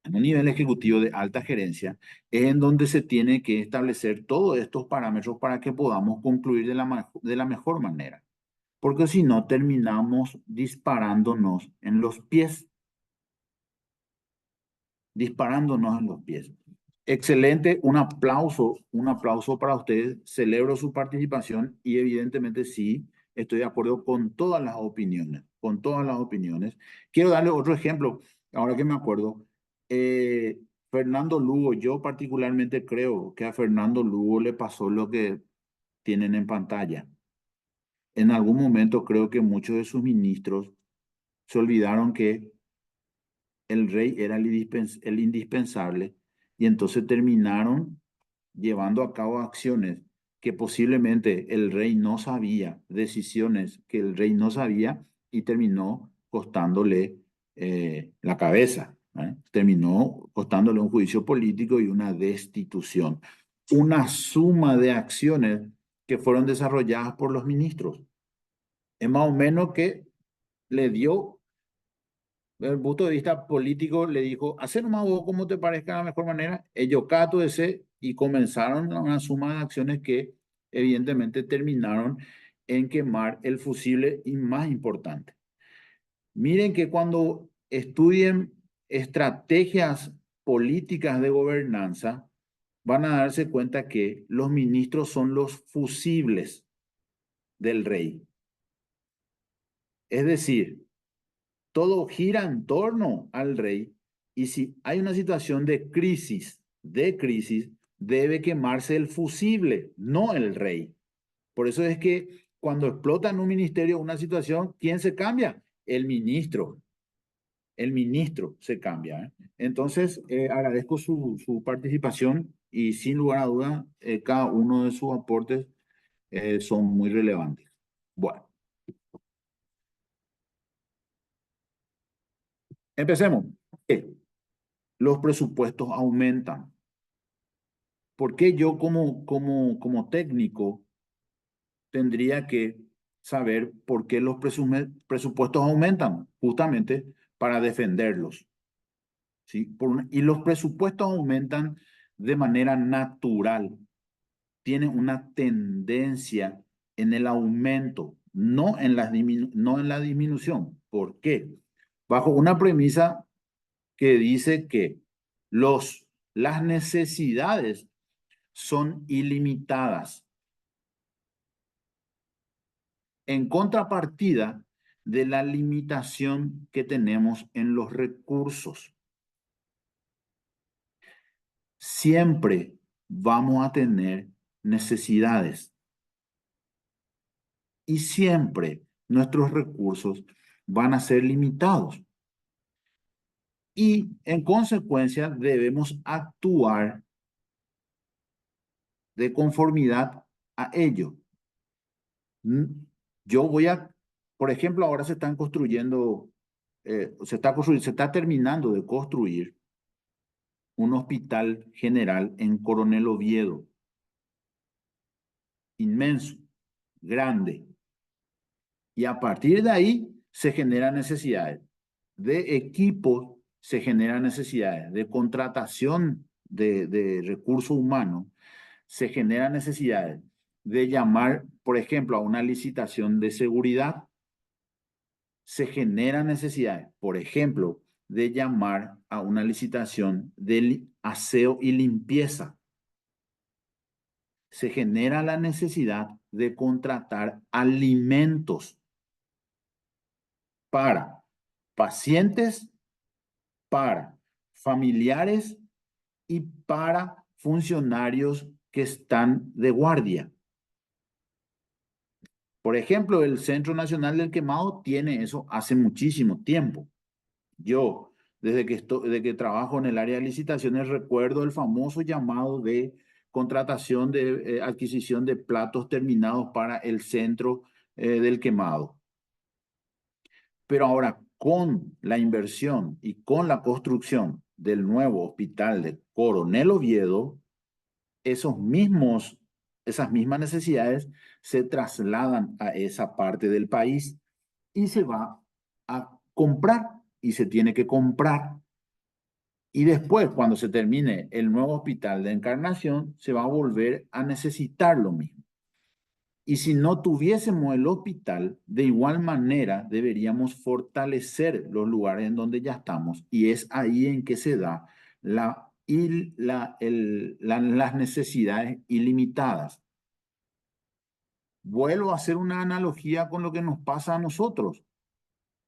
en un nivel ejecutivo de alta gerencia, es en donde se tiene que establecer todos estos parámetros para que podamos concluir de la mejor manera. Porque si no, terminamos disparándonos en los pies. Disparándonos en los pies. Excelente, un aplauso para ustedes. Celebro su participación y evidentemente sí, estoy de acuerdo con todas las opiniones, con todas las opiniones. Quiero darle otro ejemplo, ahora que me acuerdo. Fernando Lugo, yo particularmente creo que a Fernando Lugo le pasó lo que tienen en pantalla. En algún momento creo que muchos de sus ministros se olvidaron que el rey era el indispensable y entonces terminaron llevando a cabo acciones que posiblemente el rey no sabía, decisiones que el rey no sabía y terminó costándole la cabeza, ¿eh? Terminó costándole un juicio político y una destitución. Una suma de acciones que fueron desarrolladas por los ministros. Es más o menos que le dio desde el punto de vista político, le dijo, hacer nomás vos como te parezca la mejor manera, ellos cato ese, y comenzaron una suma de acciones que evidentemente terminaron en quemar el fusible y más importante. Miren que cuando estudien estrategias políticas de gobernanza, van a darse cuenta que los ministros son los fusibles del rey. Es decir, todo gira en torno al rey y si hay una situación de crisis, debe quemarse el fusible, no el rey. Por eso es que cuando explota en un ministerio una situación, ¿quién se cambia? El ministro. El ministro se cambia, ¿eh? Entonces, agradezco su participación y sin lugar a duda, cada uno de sus aportes son muy relevantes. Bueno, empecemos. Los presupuestos aumentan. ¿Por qué yo como técnico tendría que saber por qué los presupuestos aumentan? Justamente para defenderlos, ¿sí? Y los presupuestos aumentan de manera natural. Tienen una tendencia en el aumento, no en la disminución. ¿Por qué? Bajo una premisa que dice que las necesidades son ilimitadas, en contrapartida de la limitación que tenemos en los recursos. Siempre vamos a tener necesidades y siempre nuestros recursos van a ser limitados. Y en consecuencia debemos actuar de conformidad a ello. Yo por ejemplo, ahora se están construyendo, se está terminando de construir un hospital general en Coronel Oviedo. Inmenso, grande. Y a partir de ahí se generan necesidades de equipos, se generan necesidades de contratación de recursos humanos, se generan necesidades de llamar, por ejemplo, a una licitación de seguridad, se generan necesidades, por ejemplo, de llamar a una licitación de aseo y limpieza. Se genera la necesidad de contratar alimentos para pacientes, para familiares y para funcionarios que están de guardia. Por ejemplo, el Centro Nacional del Quemado tiene eso hace muchísimo tiempo. Yo, desde que trabajo en el área de licitaciones, recuerdo el famoso llamado de contratación de adquisición de platos terminados para el Centro del Quemado. Pero ahora, con la inversión y con la construcción del nuevo hospital de Coronel Oviedo, esas mismas necesidades se trasladan a esa parte del país y se va a comprar y se tiene que comprar. Y después, cuando se termine el nuevo hospital de Encarnación, se va a volver a necesitar lo mismo. Y si no tuviésemos el hospital, de igual manera deberíamos fortalecer los lugares en donde ya estamos. Y es ahí en que se da las necesidades ilimitadas. Vuelvo a hacer una analogía con lo que nos pasa a nosotros.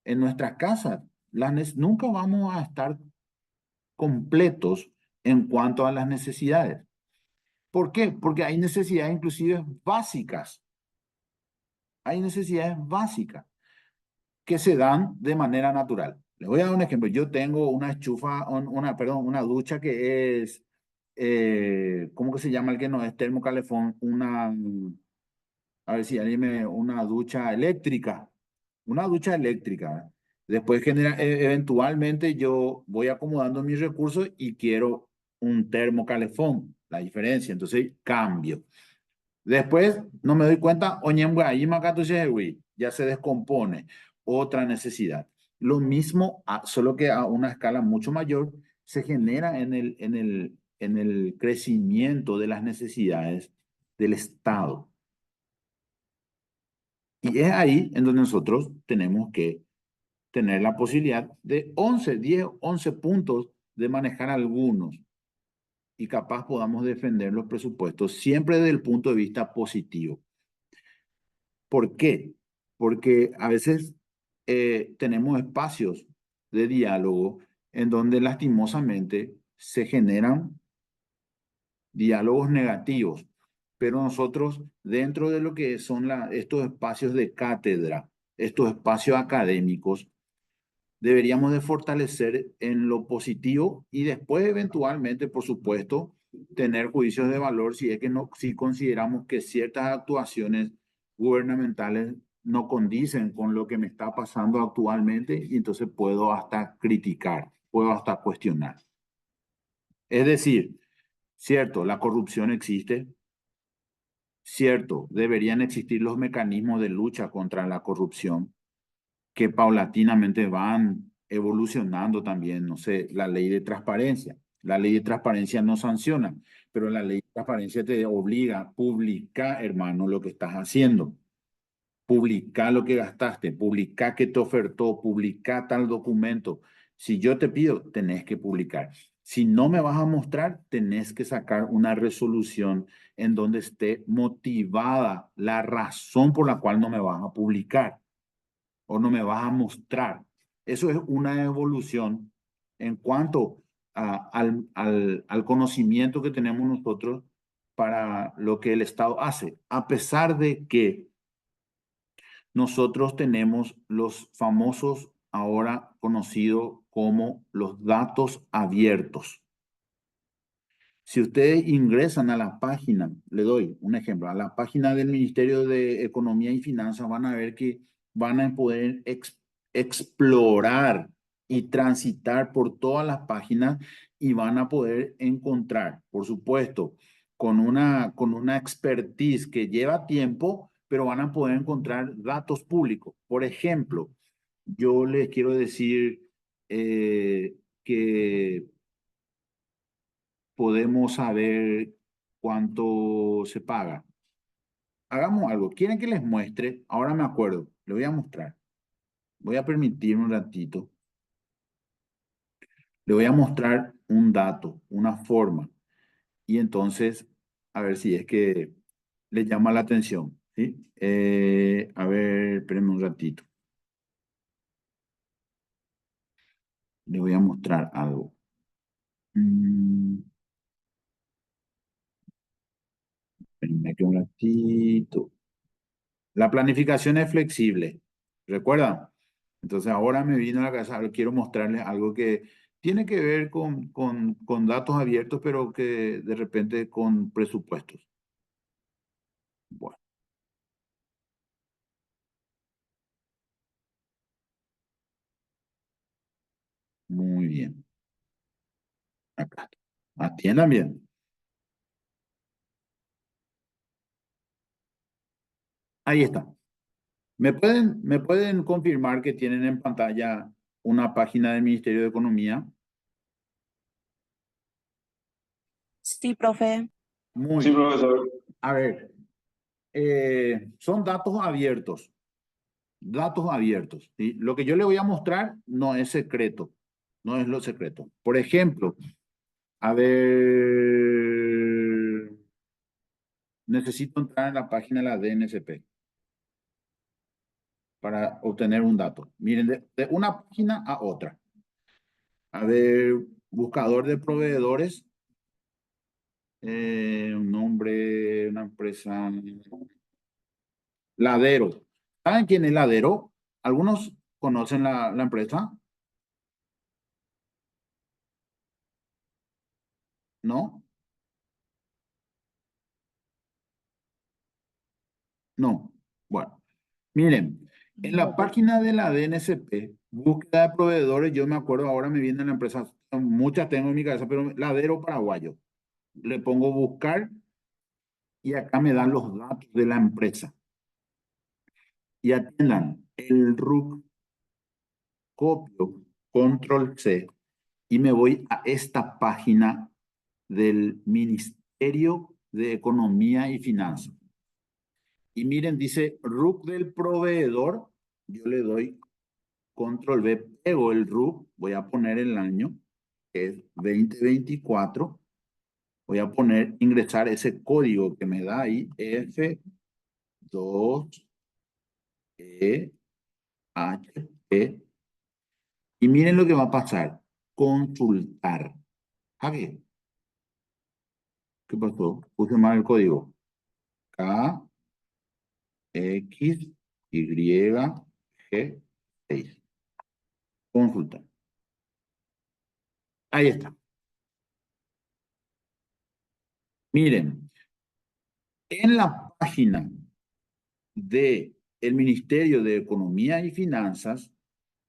En nuestras casas, nunca vamos a estar completos en cuanto a las necesidades. ¿Por qué? Porque hay necesidades inclusive básicas. Hay necesidades básicas que se dan de manera natural. Les voy a dar un ejemplo. Yo tengo una una ducha que es, ¿cómo que se llama el que no es termocalefón? A ver si alguien una ducha eléctrica. Una ducha eléctrica. Después eventualmente yo voy acomodando mis recursos y quiero un termocalefón, la diferencia. Entonces cambio. Después no me doy cuenta, ya se descompone. Otra necesidad. Lo mismo, solo que a una escala mucho mayor, se genera en el crecimiento de las necesidades del Estado. Y es ahí en donde nosotros tenemos que tener la posibilidad de 10, 11 puntos de manejar algunos y capaz podamos defender los presupuestos siempre desde el punto de vista positivo. ¿Por qué? Porque a veces tenemos espacios de diálogo en donde lastimosamente se generan diálogos negativos, pero nosotros dentro de lo que son estos espacios de cátedra, estos espacios académicos, deberíamos de fortalecer en lo positivo y después eventualmente, por supuesto, tener juicios de valor si es que si consideramos que ciertas actuaciones gubernamentales no condicen con lo que me está pasando actualmente y entonces puedo hasta criticar, puedo hasta cuestionar. Es decir, cierto, la corrupción existe, cierto, deberían existir los mecanismos de lucha contra la corrupción, que paulatinamente van evolucionando también, no sé, la ley de transparencia. La ley de transparencia no sanciona, pero la ley de transparencia te obliga a publicar, hermano, lo que estás haciendo. Publicar lo que gastaste, publicar qué te ofertó, publicar tal documento. Si yo te pido, tenés que publicar. Si no me vas a mostrar, tenés que sacar una resolución en donde esté motivada la razón por la cual no me vas a publicar o no me vas a mostrar. Eso es una evolución en cuanto al conocimiento que tenemos nosotros para lo que el Estado hace, a pesar de que nosotros tenemos los famosos, ahora conocidos como los datos abiertos. Si ustedes ingresan a la página, le doy un ejemplo, a la página del Ministerio de Economía y Finanzas, van a ver que van a poder explorar y transitar por todas las páginas y van a poder encontrar, por supuesto, con una expertise que lleva tiempo, pero van a poder encontrar datos públicos. Por ejemplo, yo les quiero decir que podemos saber cuánto se paga. Hagamos algo. ¿Quieren que les muestre? Ahora me acuerdo. Le voy a mostrar. Voy a permitir un ratito. Le voy a mostrar un dato, una forma. Y entonces, a ver si es que le llama la atención. ¿Sí? A ver, espérenme un ratito. Le voy a mostrar algo. Espérenme aquí un ratito. La planificación es flexible. ¿Recuerdan? Entonces ahora me vino a la cabeza, ahora quiero mostrarles algo que tiene que ver con datos abiertos, pero que de repente con presupuestos. Bueno, muy bien. Acá. Atiendan bien. Ahí está. ¿Me pueden confirmar que tienen en pantalla una página del Ministerio de Economía? Sí, profe. Muy Sí, bien. profesor. A ver, son datos abiertos. Datos abiertos. ¿Sí? Lo que yo le voy a mostrar no es secreto. No es lo secreto. Por ejemplo, a ver, necesito entrar en la página de la DNSP para obtener un dato. Miren, de una página a otra. A ver, buscador de proveedores. Un nombre, una empresa. Ladero. ¿Saben quién es Ladero? ¿Algunos conocen la empresa? ¿No? No. Bueno, miren, en la página de la DNSP, búsqueda de proveedores, yo me acuerdo, ahora me viene la empresa, muchas tengo en mi cabeza, pero Ladero Paraguayo. Le pongo buscar y acá me dan los datos de la empresa. Y atiendan, el RUC, copio, control C, y me voy a esta página del Ministerio de Economía y Finanzas. Y miren, dice RUC del proveedor, yo le doy control V, pego el RUC, voy a poner el año, que es 2024, voy a poner, ingresar ese código que me da ahí, F2EHP, y miren lo que va a pasar, consultar. ¿A qué? ¿Qué pasó? Puse mal el código. K, X, Y, G, 6. Consulta. Ahí está. Miren, en la página del Ministerio de Economía y Finanzas,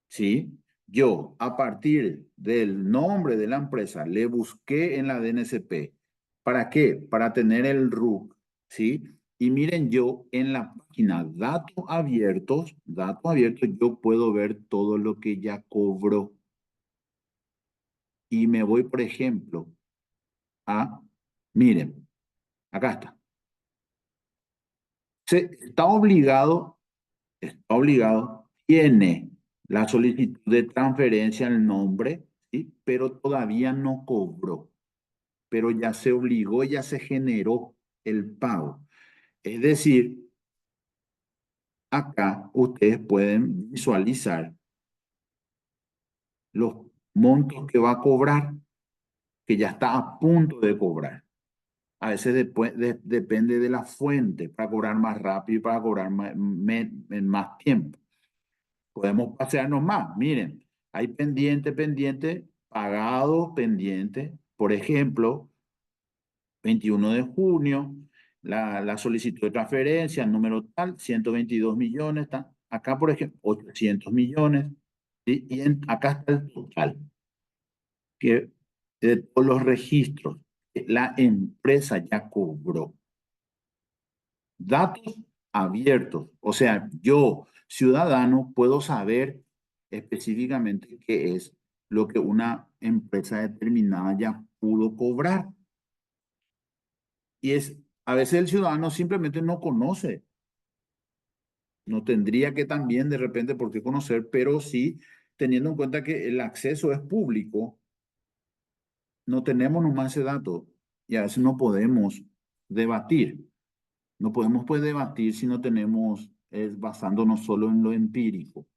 ¿sí? Yo, a partir del nombre de la empresa, le busqué en la DNSP. ¿Para qué? Para tener el RUC, ¿sí? Y miren, yo en la página datos abiertos, yo puedo ver todo lo que ya cobró. Y me voy, por ejemplo, miren, acá está. Está obligado, tiene la solicitud de transferencia al nombre, ¿sí? Pero todavía no cobró. Pero ya se obligó, ya se generó el pago. Es decir, acá ustedes pueden visualizar los montos que va a cobrar, que ya está a punto de cobrar. A veces depende de la fuente para cobrar más rápido y para cobrar en más tiempo. Podemos pasearnos más. Miren, hay pendiente, pagado, pendiente. Por ejemplo, 21 de junio, la solicitud de transferencia, número tal, 122 millones. Acá, por ejemplo, 800 millones. ¿Sí? Y acá está el total que de todos los registros que la empresa ya cobró. Datos abiertos. O sea, yo, ciudadano, puedo saber específicamente qué es lo que una empresa determinada ya pudo cobrar. Y a veces el ciudadano simplemente no conoce. No tendría que también de repente por qué conocer, pero sí, teniendo en cuenta que el acceso es público, no tenemos nomás ese dato y a veces no podemos debatir. No podemos pues debatir si no tenemos, basándonos solo en lo empírico.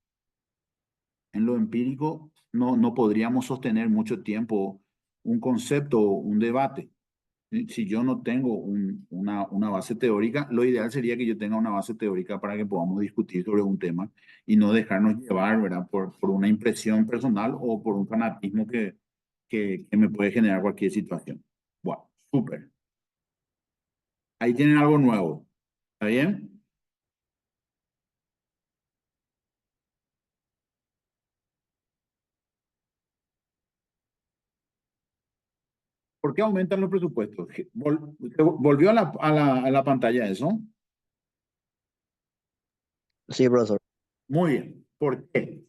En lo empírico no podríamos sostener mucho tiempo un concepto o un debate. Si yo no tengo una base teórica, lo ideal sería que yo tenga una base teórica para que podamos discutir sobre un tema y no dejarnos llevar, ¿verdad? Por una impresión personal o por un fanatismo que me puede generar cualquier situación. Bueno, súper. Ahí tienen algo nuevo. ¿Está bien? ¿Por qué aumentan los presupuestos? ¿Volvió a la pantalla eso? Sí, profesor. Muy bien. ¿Por qué?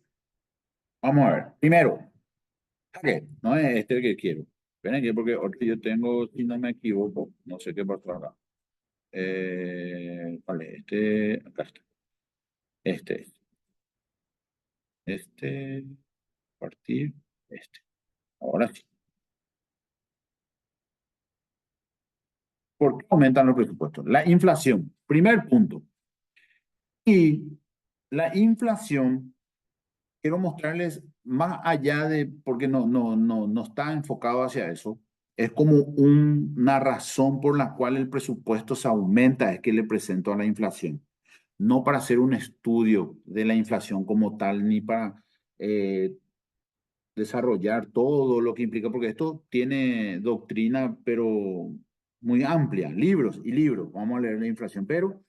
Vamos a ver. Primero, ¿qué? No es este el que quiero. Esperen que porque ahorita yo tengo, si no me equivoco, no sé qué pasó acá. Vale, acá está. Este, partir, Ahora sí. ¿Por qué aumentan los presupuestos? La inflación, primer punto. Y la inflación, quiero mostrarles más allá de, porque no está enfocado hacia eso, es como una razón por la cual el presupuesto se aumenta, es que le presento a la inflación. No para hacer un estudio de la inflación como tal, ni para desarrollar todo lo que implica, porque esto tiene doctrina, pero muy amplia, libros y libros. Vamos a leer la inflación, pero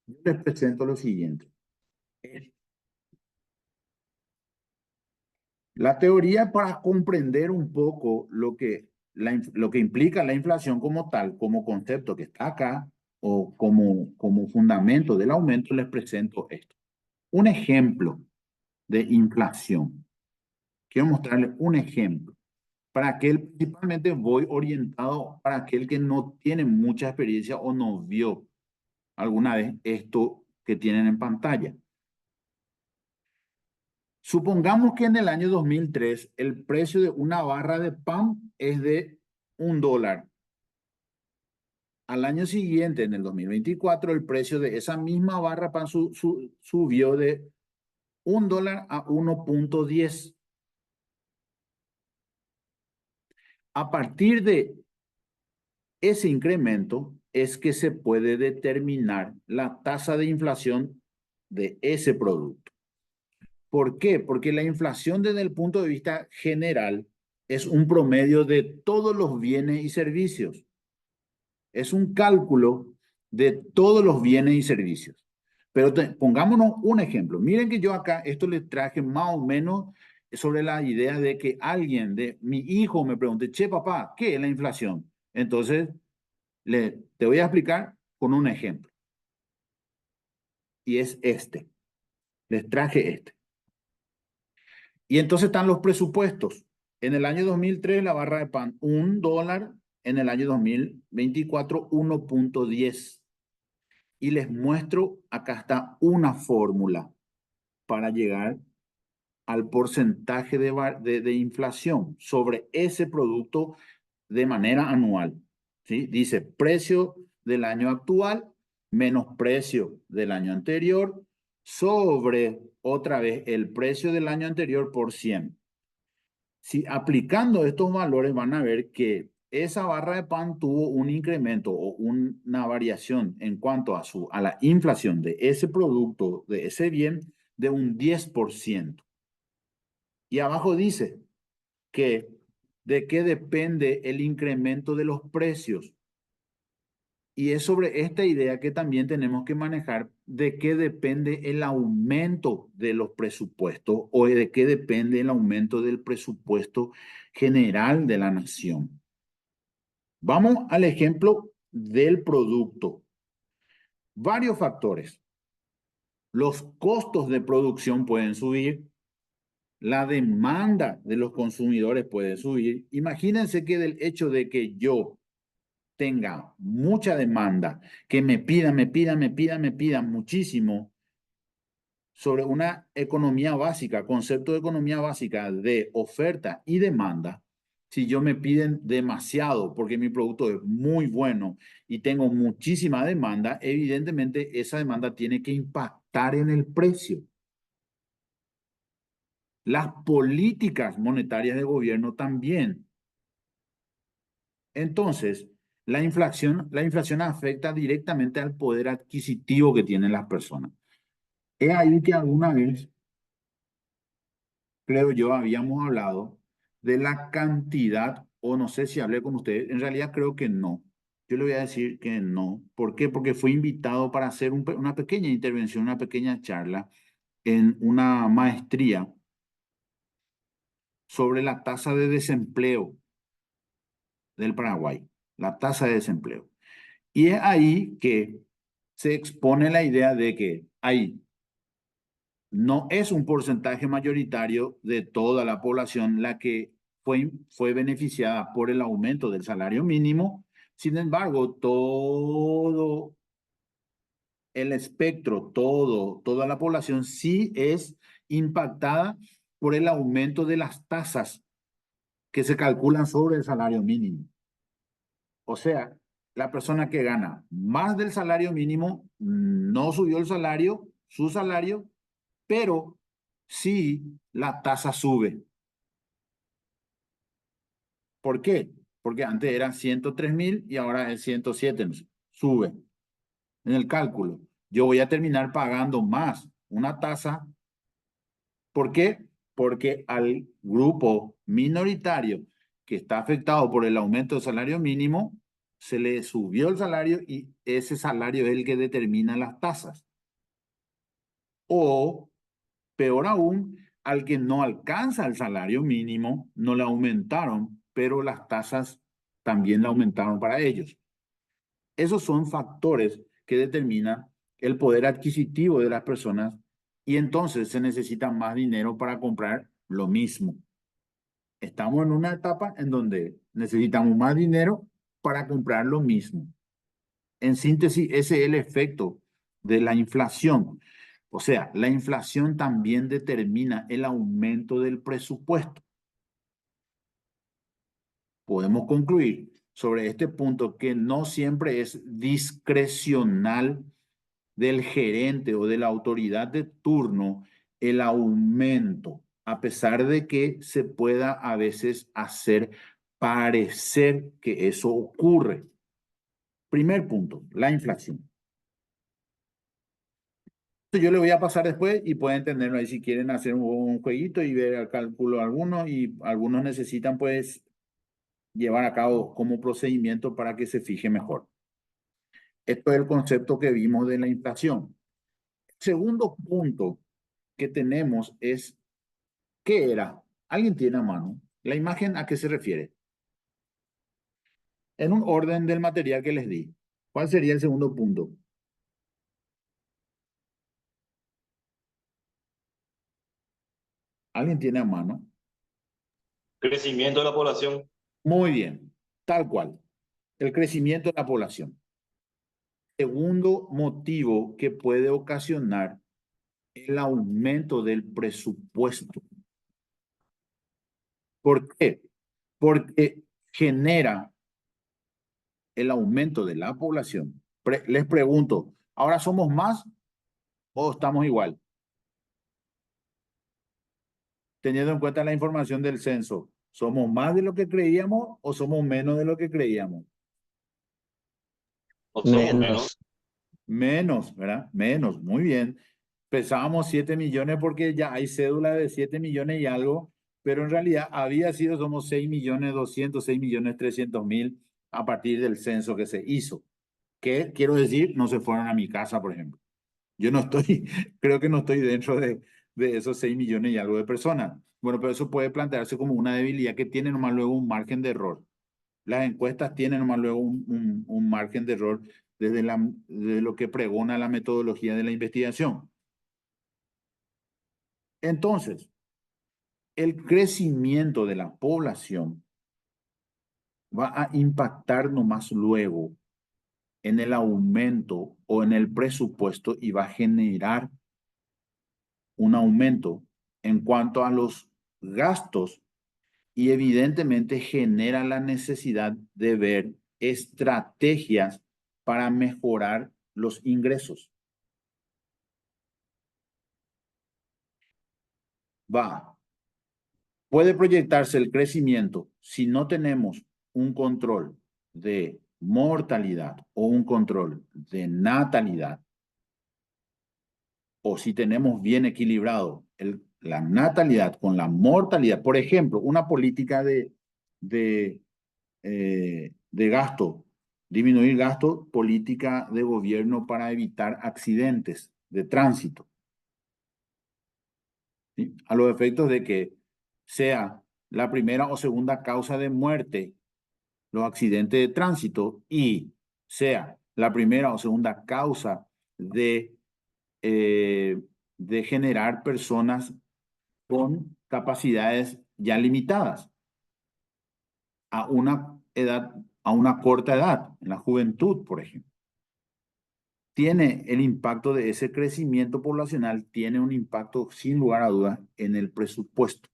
yo les presento lo siguiente. La teoría para comprender un poco lo que implica la inflación como tal, como concepto que está acá, o como fundamento del aumento, les presento esto. Un ejemplo de inflación. Quiero mostrarles un ejemplo. Para aquel, principalmente voy orientado para aquel que no tiene mucha experiencia o no vio alguna vez esto que tienen en pantalla. Supongamos que en el año 2003 el precio de una barra de pan es de $1. Al año siguiente, en el 2024, el precio de esa misma barra de pan subió de $1 a 1.10. A partir de ese incremento es que se puede determinar la tasa de inflación de ese producto. ¿Por qué? Porque la inflación desde el punto de vista general es un promedio de todos los bienes y servicios. Es un cálculo de todos los bienes y servicios. Pero pongámonos un ejemplo. Miren que yo acá esto les traje más o menos sobre la idea de que alguien de mi hijo me pregunte, che, papá, ¿qué es la inflación? Entonces, te voy a explicar con un ejemplo. Y es este. Les traje este. Y entonces están los presupuestos. En el año 2003 la barra de pan, $1. En el año 2024, 1.10. Y les muestro, acá está una fórmula para llegar al porcentaje de inflación sobre ese producto de manera anual. ¿Sí? Dice precio del año actual menos precio del año anterior sobre otra vez el precio del año anterior por 100. Si aplicando estos valores van a ver que esa barra de pan tuvo un incremento o una variación en cuanto a la inflación de ese producto, de ese bien, de un 10%. Y abajo dice que de qué depende el incremento de los precios. Y es sobre esta idea que también tenemos que manejar de qué depende el aumento de los presupuestos o de qué depende el aumento del presupuesto general de la nación. Vamos al ejemplo del producto. Varios factores. Los costos de producción pueden subir, la demanda de los consumidores puede subir. Imagínense que del hecho de que yo tenga mucha demanda, que me pidan muchísimo sobre una economía básica, concepto de economía básica de oferta y demanda. Si yo me piden demasiado porque mi producto es muy bueno y tengo muchísima demanda, evidentemente esa demanda tiene que impactar en el precio. Las políticas monetarias de gobierno también. Entonces, la inflación afecta directamente al poder adquisitivo que tienen las personas. Es ahí que alguna vez, creo yo, habíamos hablado de la cantidad, o no sé si hablé con ustedes, en realidad creo que no. Yo le voy a decir que no. ¿Por qué? Porque fui invitado para hacer una pequeña intervención, una pequeña charla en una maestría sobre la tasa de desempleo del Paraguay, la tasa de desempleo. Y es ahí que se expone la idea de que ahí no es un porcentaje mayoritario de toda la población la que fue beneficiada por el aumento del salario mínimo. Sin embargo, todo el espectro, toda la población sí es impactada por el aumento de las tasas que se calculan sobre el salario mínimo. O sea, la persona que gana más del salario mínimo no subió el salario, su salario, pero sí la tasa sube. ¿Por qué? Porque antes eran 103.000 y ahora es 107, sube en el cálculo. Yo voy a terminar pagando más una tasa. ¿Por qué? Porque al grupo minoritario que está afectado por el aumento del salario mínimo, se le subió el salario y ese salario es el que determina las tasas. O, peor aún, al que no alcanza el salario mínimo, no le aumentaron, pero las tasas también le aumentaron para ellos. Esos son factores que determinan el poder adquisitivo de las personas y entonces se necesita más dinero para comprar lo mismo. Estamos en una etapa en donde necesitamos más dinero para comprar lo mismo. En síntesis, ese es el efecto de la inflación. O sea, la inflación también determina el aumento del presupuesto. Podemos concluir sobre este punto que no siempre es discrecional del gerente o de la autoridad de turno el aumento, a pesar de que se pueda a veces hacer parecer que eso ocurre. Primer punto, la inflación. Yo le voy a pasar después y pueden entenderlo ahí si quieren hacer un jueguito y ver el cálculo algunos y algunos necesitan pues llevar a cabo como procedimiento para que se fije mejor. Esto es el concepto que vimos de la inflación. Segundo punto que tenemos es, ¿qué era? ¿Alguien tiene a mano? ¿La imagen a qué se refiere? En un orden del material que les di. ¿Cuál sería el segundo punto? ¿Alguien tiene a mano? Crecimiento de la población. Muy bien, tal cual. El crecimiento de la población. Segundo motivo que puede ocasionar el aumento del presupuesto. ¿Por qué? Porque genera el aumento de la población. Les pregunto, ¿ahora somos más o estamos igual? Teniendo en cuenta la información del censo, ¿somos más de lo que creíamos o somos menos de lo que creíamos? O somos menos. Menos, ¿verdad? Menos, muy bien. Pensábamos 7 millones porque ya hay cédula de 7 millones y algo, pero en realidad había sido, somos 6.200.000, 6.300.000 a partir del censo que se hizo. ¿Qué quiero decir? No se fueron a mi casa, por ejemplo. Yo no estoy, creo que no estoy dentro de esos 6 millones y algo de personas. Bueno, pero eso puede plantearse como una debilidad que tiene nomás luego un margen de error. Las encuestas tienen nomás luego un margen de error desde lo que pregona la metodología de la investigación. Entonces, el crecimiento de la población va a impactar nomás luego en el aumento o en el presupuesto y va a generar un aumento en cuanto a los gastos y evidentemente genera la necesidad de ver estrategias para mejorar los ingresos. Puede proyectarse el crecimiento si no tenemos un control de mortalidad o un control de natalidad, o si tenemos bien equilibrado la natalidad con la mortalidad. Por ejemplo, una política de gasto, disminuir gasto, política de gobierno para evitar accidentes de tránsito, ¿sí? A los efectos de que sea la primera o segunda causa de muerte los accidentes de tránsito y sea la primera o segunda causa de generar personas con capacidades ya limitadas a una edad, a una corta edad, en la juventud, por ejemplo. Tiene el impacto de ese crecimiento poblacional, tiene un impacto sin lugar a dudas en el presupuesto.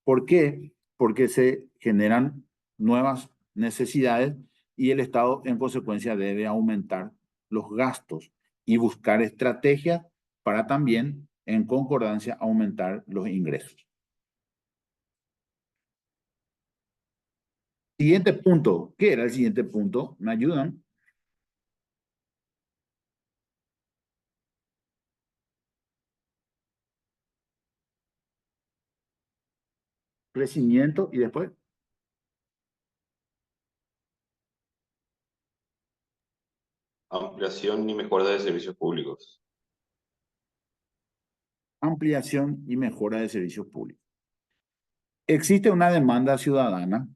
¿Por qué? Porque se generan nuevas necesidades y el Estado en consecuencia debe aumentar los gastos y buscar estrategias para también en concordancia aumentar los ingresos. Siguiente punto. ¿Qué era el siguiente punto? ¿Me ayudan? Crecimiento y después Ampliación y mejora de servicios públicos. ampliación y mejora de servicios públicos. Existe una demanda ciudadana,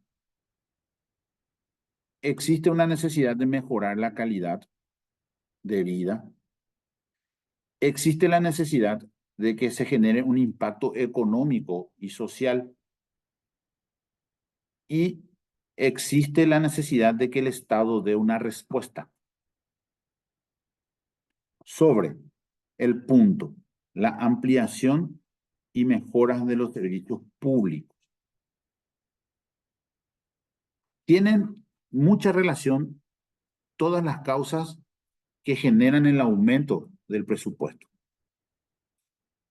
existe una necesidad de mejorar la calidad de vida, existe la necesidad de que se genere un impacto económico y social y existe la necesidad de que el Estado dé una respuesta sobre el punto, la ampliación y mejoras de los servicios públicos. Tienen mucha relación todas las causas que generan el aumento del presupuesto.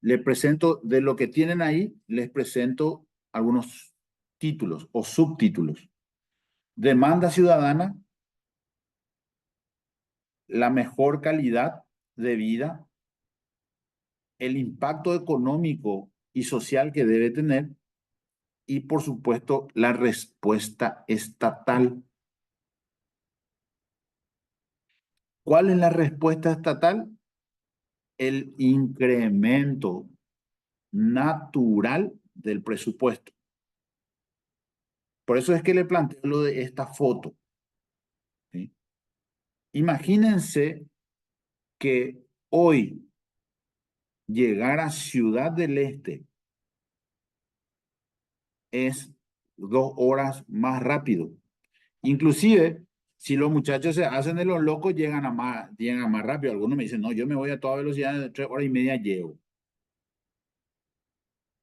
Les presento, de lo que tienen ahí, les presento algunos títulos o subtítulos. Demanda ciudadana, la mejor calidad de vida, el impacto económico y social que debe tener y, por supuesto, la respuesta estatal. ¿Cuál es la respuesta estatal? El incremento natural del presupuesto. Por eso es que le planteo lo de esta foto, ¿sí? Imagínense que hoy llegar a Ciudad del Este es 2 horas más rápido. Inclusive, si los muchachos se hacen de los locos, llegan a más rápido. Algunos me dicen, no, yo me voy a toda velocidad, de 3 horas y media llego.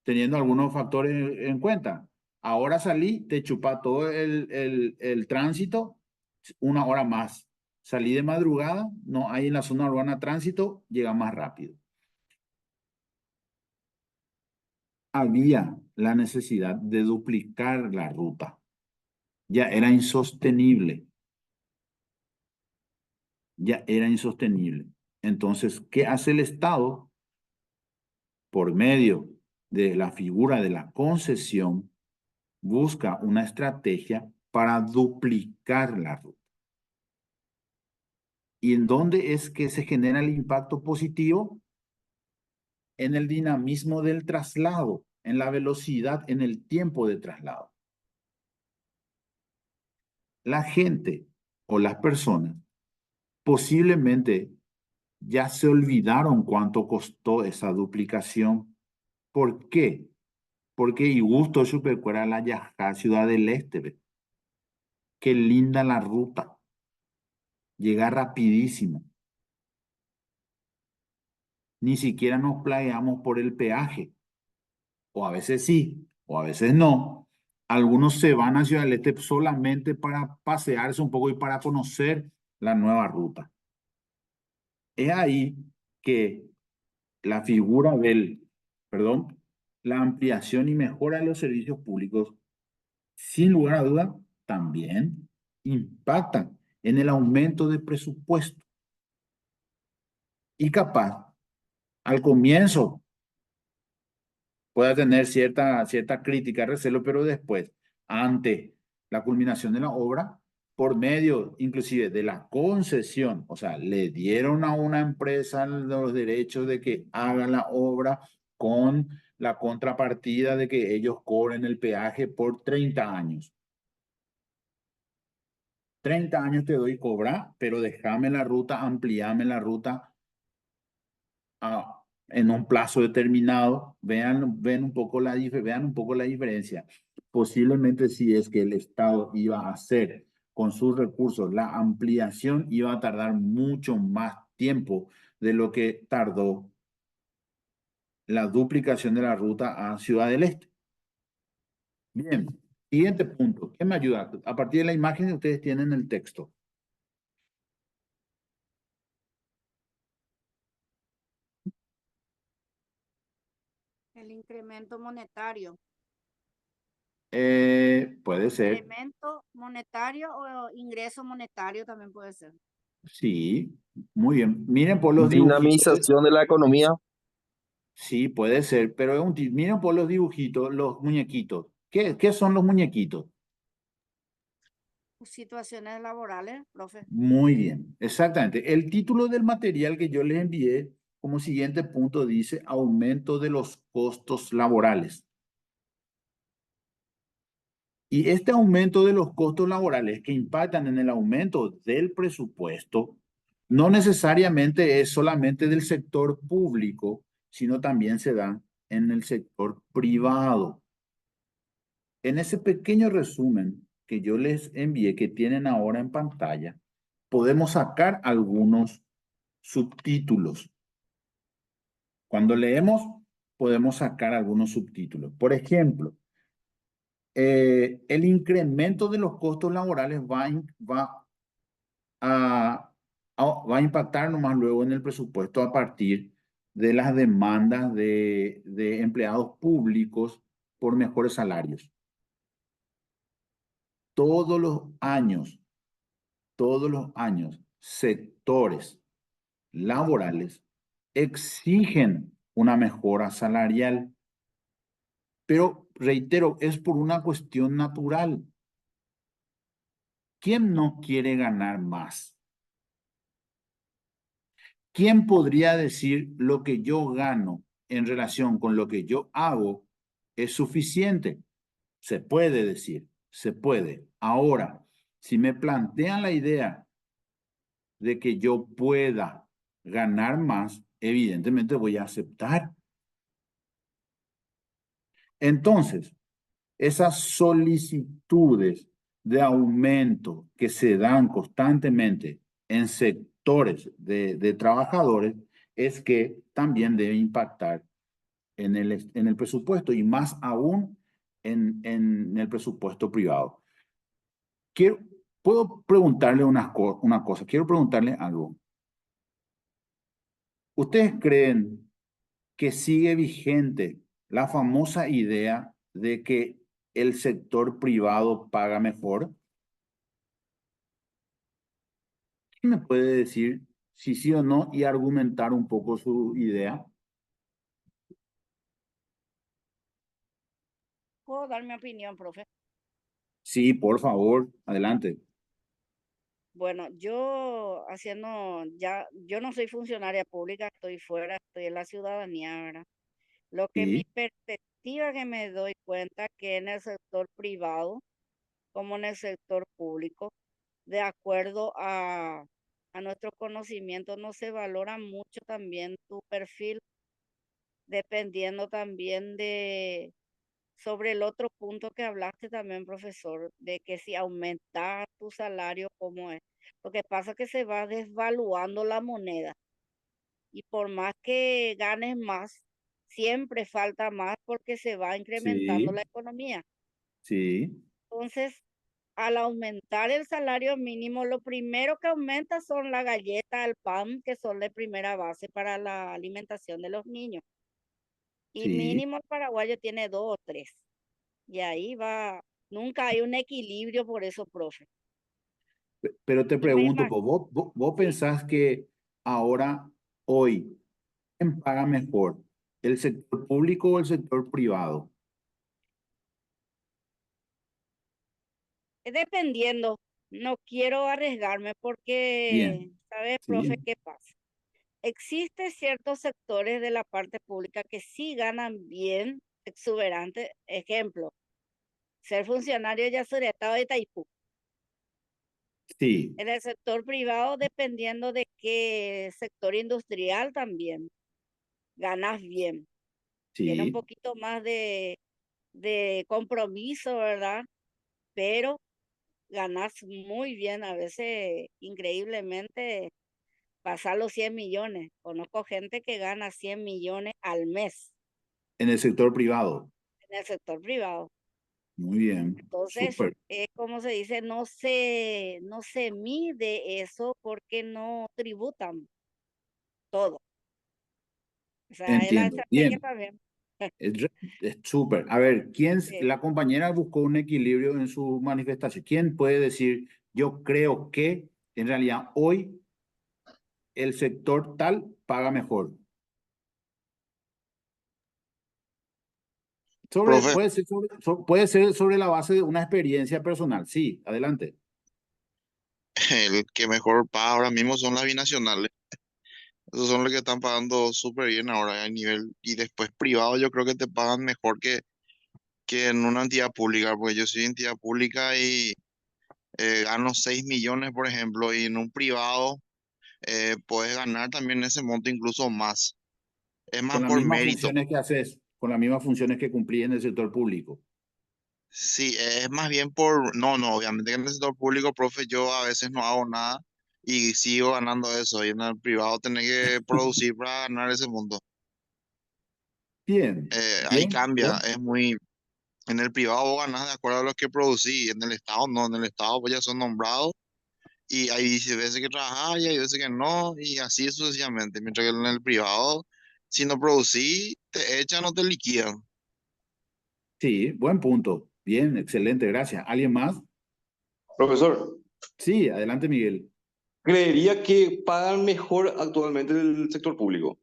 Teniendo algunos factores en cuenta. Ahora salí, te chupa todo el tránsito, 1 hora más. Salí de madrugada, no hay en la zona urbana tránsito, llega más rápido. Había la necesidad de duplicar la ruta. Ya era insostenible. Ya era insostenible. Entonces, ¿qué hace el Estado? Por medio de la figura de la concesión, busca una estrategia para duplicar la ruta. ¿Y en dónde es que se genera el impacto positivo? En el dinamismo del traslado, en la velocidad, en el tiempo de traslado. La gente o las personas posiblemente ya se olvidaron cuánto costó esa duplicación. ¿Por qué? Porque y gusto supercuera la Yajá Ciudad del Este. qué linda la ruta, llega rapidísimo. Ni siquiera nos plagueamos por el peaje, o a veces sí, o a veces no. Algunos se van a Ciudad del Este solamente para pasearse un poco y para conocer la nueva ruta. Es ahí que la figura la ampliación y mejora de los servicios públicos, sin lugar a duda, también impactan en el aumento de presupuesto. Y capaz, al comienzo pueda tener cierta crítica, recelo, pero después, ante la culminación de la obra, por medio inclusive de la concesión, o sea, le dieron a una empresa los derechos de que haga la obra con la contrapartida de que ellos cobren el peaje por 30 años. 30 años te doy cobrar, pero déjame la ruta, amplíame la ruta en un plazo determinado. Vean un poco la diferencia. Posiblemente si es que el Estado iba a hacer con sus recursos la ampliación, iba a tardar mucho más tiempo de lo que tardó la duplicación de la ruta a Ciudad del Este. Bien, siguiente punto. ¿Qué me ayuda? A partir de la imagen ustedes tienen el texto. El incremento monetario. Puede ser, Incremento monetario o ingreso monetario también puede ser. sí, muy bien. Miren por los dibujitos. Dinamización de la economía. Sí, puede ser, pero miren por los dibujitos, los muñequitos. ¿Qué son los muñequitos? Situaciones laborales, profe. Muy bien, exactamente. El título del material que yo les envié como siguiente punto dice aumento de los costos laborales. Y este aumento de los costos laborales que impactan en el aumento del presupuesto no necesariamente es solamente del sector público, sino también se da en el sector privado. En ese pequeño resumen que yo les envié, que tienen ahora en pantalla, podemos sacar algunos subtítulos. Cuando leemos, podemos sacar algunos subtítulos. Por ejemplo, el incremento de los costos laborales va a impactar nomás luego en el presupuesto a partir de las demandas de empleados públicos por mejores salarios. Todos los años, sectores laborales exigen una mejora salarial, pero reitero, es por una cuestión natural. ¿Quién no quiere ganar más? ¿Quién podría decir lo que yo gano en relación con lo que yo hago es suficiente? Se puede decir, se puede. Ahora, si me plantean la idea de que yo pueda ganar más, evidentemente voy a aceptar. Entonces, esas solicitudes de aumento que se dan constantemente en sectores de trabajadores es que también debe impactar en el presupuesto y más aún en el presupuesto privado. Puedo preguntarle una cosa, quiero preguntarle algo. ¿Ustedes creen que sigue vigente la famosa idea de que el sector privado paga mejor? ¿Quién me puede decir si sí o no y argumentar un poco su idea? ¿Puedo dar mi opinión, profe? Sí, por favor, adelante. Bueno, yo yo no soy funcionaria pública, estoy fuera, estoy en la ciudadanía, ¿verdad? Lo que mi Sí, perspectiva que me doy cuenta que en el sector privado, como en el sector público, de acuerdo a nuestro conocimiento, no se valora mucho también tu perfil, dependiendo también sobre el otro punto que hablaste también, profesor, de que si aumentas tu salario, ¿cómo es? Lo que pasa es que se va desvaluando la moneda y por más que ganes más, siempre falta más porque se va incrementando Sí, la economía. sí, Entonces, al aumentar el salario mínimo, lo primero que aumenta son la galleta, el pan, que son de primera base para la alimentación de los niños. Y sí. mínimo el paraguayo tiene dos o tres. Y ahí va, nunca hay un equilibrio por eso, profe. Pero te Y me pregunto, imagino, pues, ¿vos sí, pensás que ahora, hoy, quién paga mejor? ¿El sector público o el sector privado? dependiendo, no quiero arriesgarme porque, Bien, ¿sabes, profe, sí, qué pasa? Existen ciertos sectores de la parte pública que sí ganan bien, exuberante. Ejemplo, ser funcionario de Yacyretá o de Itaipú. sí, En el sector privado, dependiendo de qué sector industrial también, ganas bien. Tiene un sí. poquito más de compromiso, ¿verdad? Pero ganas muy bien, a veces increíblemente pasar los 100 millones. Conozco gente que gana 100 millones al mes En el sector privado. en el sector privado. Muy bien, Entonces, súper. como se dice, no se mide eso porque no tributan todo. O sea, es la Entiendo. estrategia Bien, también. es súper. A ver, Sí. la compañera buscó un equilibrio en su manifestación. ¿Quién puede decir, yo creo que en realidad hoy el sector tal paga mejor? Profe, Puede ser sobre la base de una experiencia personal. Sí, adelante. el que mejor paga ahora mismo son las binacionales. Esos son los que están pagando súper bien ahora a nivel. Y después privado yo creo que te pagan mejor que en una entidad pública, porque yo soy entidad pública y gano 6 millones, por ejemplo, y en un privado puedes ganar también ese monto, incluso más. Es más Con las por mismas mérito. funciones que haces, con las mismas funciones que cumplí en el sector público. Sí, es más bien por, no, no, obviamente que en el sector público, profe, yo a veces no hago nada y sigo ganando eso. Y en el privado tenés que producir para ganar ese monto. Bien, Ahí bien, cambia, bueno, es muy, en el privado vos ganás de acuerdo a lo que producí, en el Estado no, en el Estado pues ya son nombrados y hay veces que trabajás y hay veces que no y así sucesivamente. Mientras que en el privado, si no producí, te echan o te liquidan. sí, buen punto. Bien, excelente, gracias. ¿Alguien más? Profesor, Sí, adelante, Miguel. creería que pagan mejor actualmente el sector público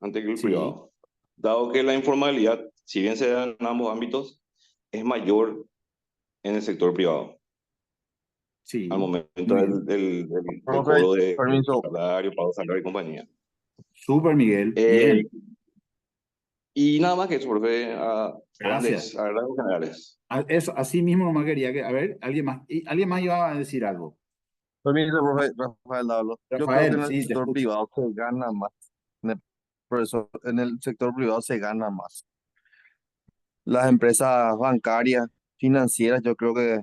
antes que el Sí, privado, dado que la informalidad, si bien se da en ambos ámbitos, es mayor en el sector privado al sí, momento muy bien. del Profe, cobro de permiso. salario, pago de salario y compañía. Súper, Miguel. Eh, Bien, y nada más que eso, profe, gracias. a rasgos generales. Eso, así mismo nomás quería que, a ver, alguien más, alguien más iba a decir algo. Permiso, profe, Rafael Dablo. Yo creo que Rafael, en el sí, te sector escucho. privado se gana más. En el, profesor, en el sector privado se gana más. Las empresas bancarias, financieras, yo creo que,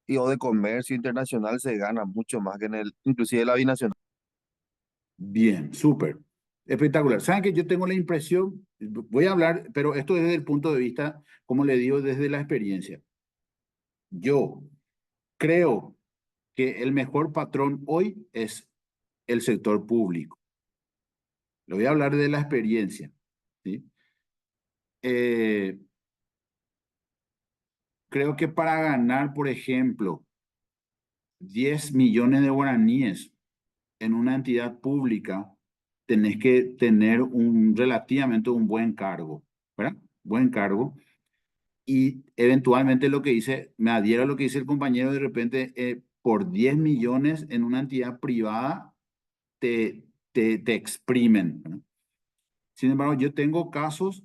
y o de comercio internacional se gana mucho más que en el, inclusive la binacional. Bien, súper. Espectacular. ¿Saben que yo tengo la impresión? Voy a hablar, pero esto desde el punto de vista, como le digo, desde la experiencia. Yo creo que el mejor patrón hoy es el sector público. Le voy a hablar de la experiencia, ¿sí? Eh, Creo que para ganar, por ejemplo, 10 millones de guaraníes en una entidad pública, tenés que tener relativamente un buen cargo, ¿verdad? Buen cargo. Y eventualmente lo que dice, me adhiero a lo que dice el compañero, de repente, por 10 millones en una entidad privada, te exprimen, ¿no? Sin embargo, yo tengo casos,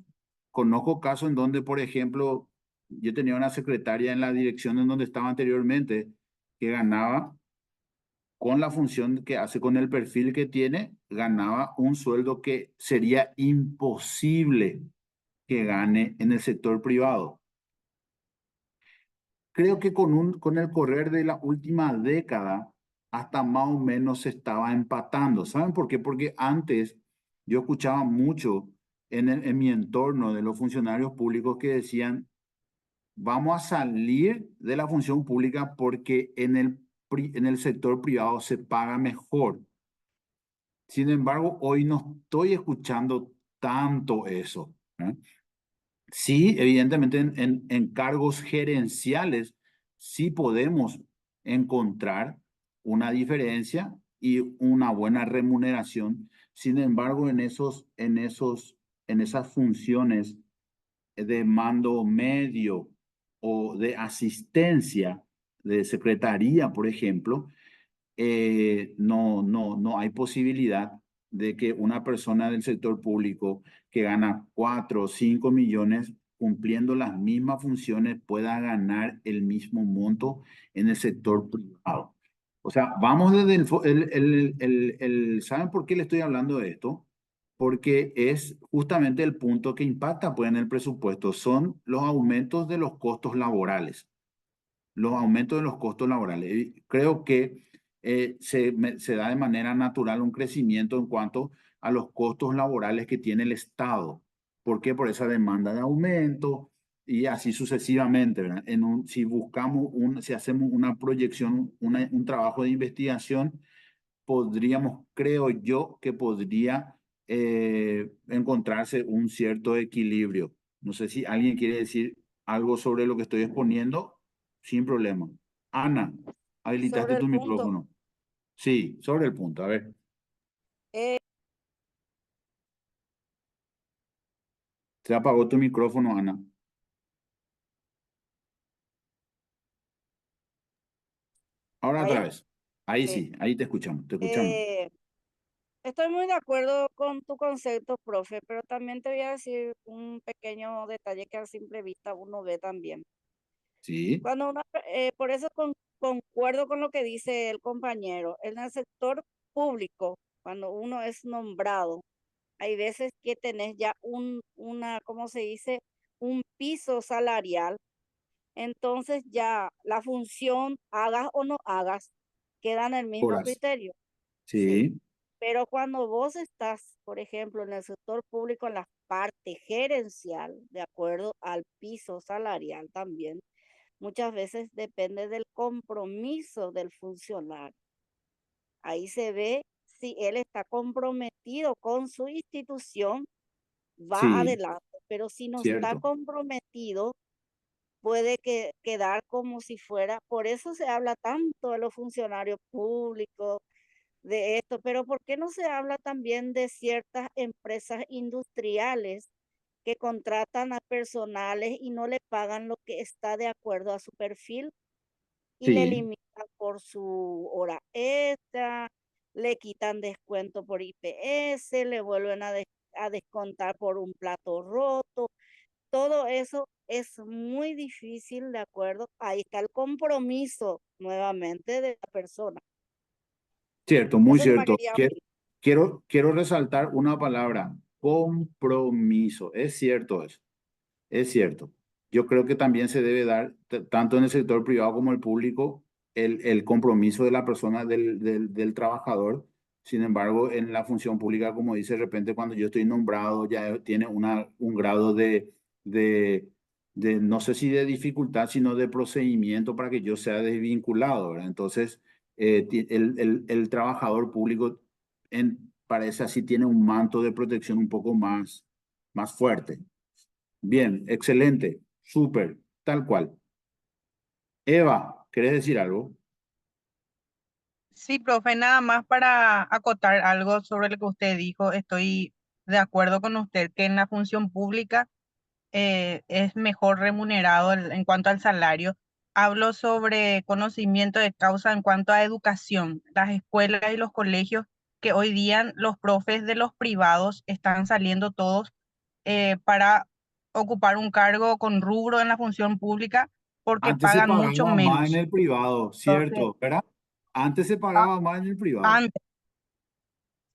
conozco casos en donde, por ejemplo, yo tenía una secretaria en la dirección en donde estaba anteriormente que ganaba con la función que hace, con el perfil que tiene, ganaba un sueldo que sería imposible que gane en el sector privado. Creo que con el correr de la última década, hasta más o menos se estaba empatando. ¿Saben por qué? Porque antes yo escuchaba mucho en mi entorno de los funcionarios públicos que decían, vamos a salir de la función pública porque en el sector privado se paga mejor. Sin embargo, hoy no estoy escuchando tanto eso, ¿eh? Sí, evidentemente en cargos gerenciales sí podemos encontrar una diferencia y una buena remuneración. Sin embargo, en esas funciones de mando medio o de asistencia de secretaría, por ejemplo, no hay posibilidad de que una persona del sector público que gana 4 o 5 millones cumpliendo las mismas funciones pueda ganar el mismo monto en el sector privado. O sea, vamos desde ¿saben por qué le estoy hablando de esto? Porque es justamente el punto que impacta pues, en el presupuesto, son los aumentos de los costos laborales. Los aumentos de los costos laborales. Y creo que se da de manera natural un crecimiento en cuanto a los costos laborales que tiene el Estado. ¿Por qué? Por esa demanda de aumento y así sucesivamente, ¿verdad? Si buscamos, si hacemos una proyección, un trabajo de investigación, podríamos, creo yo, que podría encontrarse un cierto equilibrio. No sé si alguien quiere decir algo sobre lo que estoy exponiendo, sin problema. Ana, habilitaste Sobre el tu punto, micrófono. Sí, sobre el punto. A ver, eh, se apagó tu micrófono, Ana. Ahora otra vaya, vez. Ahí sí. sí, ahí te escuchamos, te escuchamos. Estoy muy de acuerdo con tu concepto, profe, pero también te voy a decir un pequeño detalle que a simple vista uno ve también. Sí, Por eso concuerdo con lo que dice el compañero. En el sector público, cuando uno es nombrado, hay veces que tenés ya ¿cómo se dice? Un piso salarial. Entonces ya la función, hagas o no hagas, queda en el mismo horas. criterio. Sí. Sí, Pero cuando vos estás, por ejemplo, en el sector público, en la parte gerencial, de acuerdo al piso salarial también, muchas veces depende del compromiso del funcionario. Ahí se ve si él está comprometido con su institución, va sí, adelante, pero si no está cierto. comprometido, puede quedar como si fuera, por eso se habla tanto de los funcionarios públicos, de esto, pero ¿por qué no se habla también de ciertas empresas industriales que contratan a personales y no le pagan lo que está de acuerdo a su perfil y le Sí, limitan por su hora extra, le quitan descuento por IPS, le vuelven a descontar por un plato roto? Todo eso es muy difícil, ¿de acuerdo? Ahí está el compromiso nuevamente de la persona. cierto, muy Eso nomás cierto. quería. Quiero resaltar una palabra, compromiso. Es cierto eso. Es cierto. Yo creo que también se debe dar, tanto en el sector privado como el público, el compromiso de la persona, del trabajador. Sin embargo, en la función pública, como dice, de repente cuando yo estoy nombrado, ya tiene un grado de, no sé si de dificultad, sino de procedimiento para que yo sea desvinculado, ¿verdad? Entonces, el trabajador público parece así, tiene un manto de protección un poco más fuerte. Bien, excelente, súper, tal cual. Eva, ¿querés decir algo? Sí, profe, nada más para acotar algo sobre lo que usted dijo. Estoy de acuerdo con usted que en la función pública es mejor remunerado en cuanto al salario. Hablo sobre conocimiento de causa en cuanto a educación. Las escuelas y los colegios que hoy día los profes de los privados están saliendo todos para ocupar un cargo con rubro en la función pública porque Antes se pagan mucho pagaba más en menos. el privado, Entonces, ¿cierto? ¿Verdad? Antes se a- pagaba más en el privado. antes,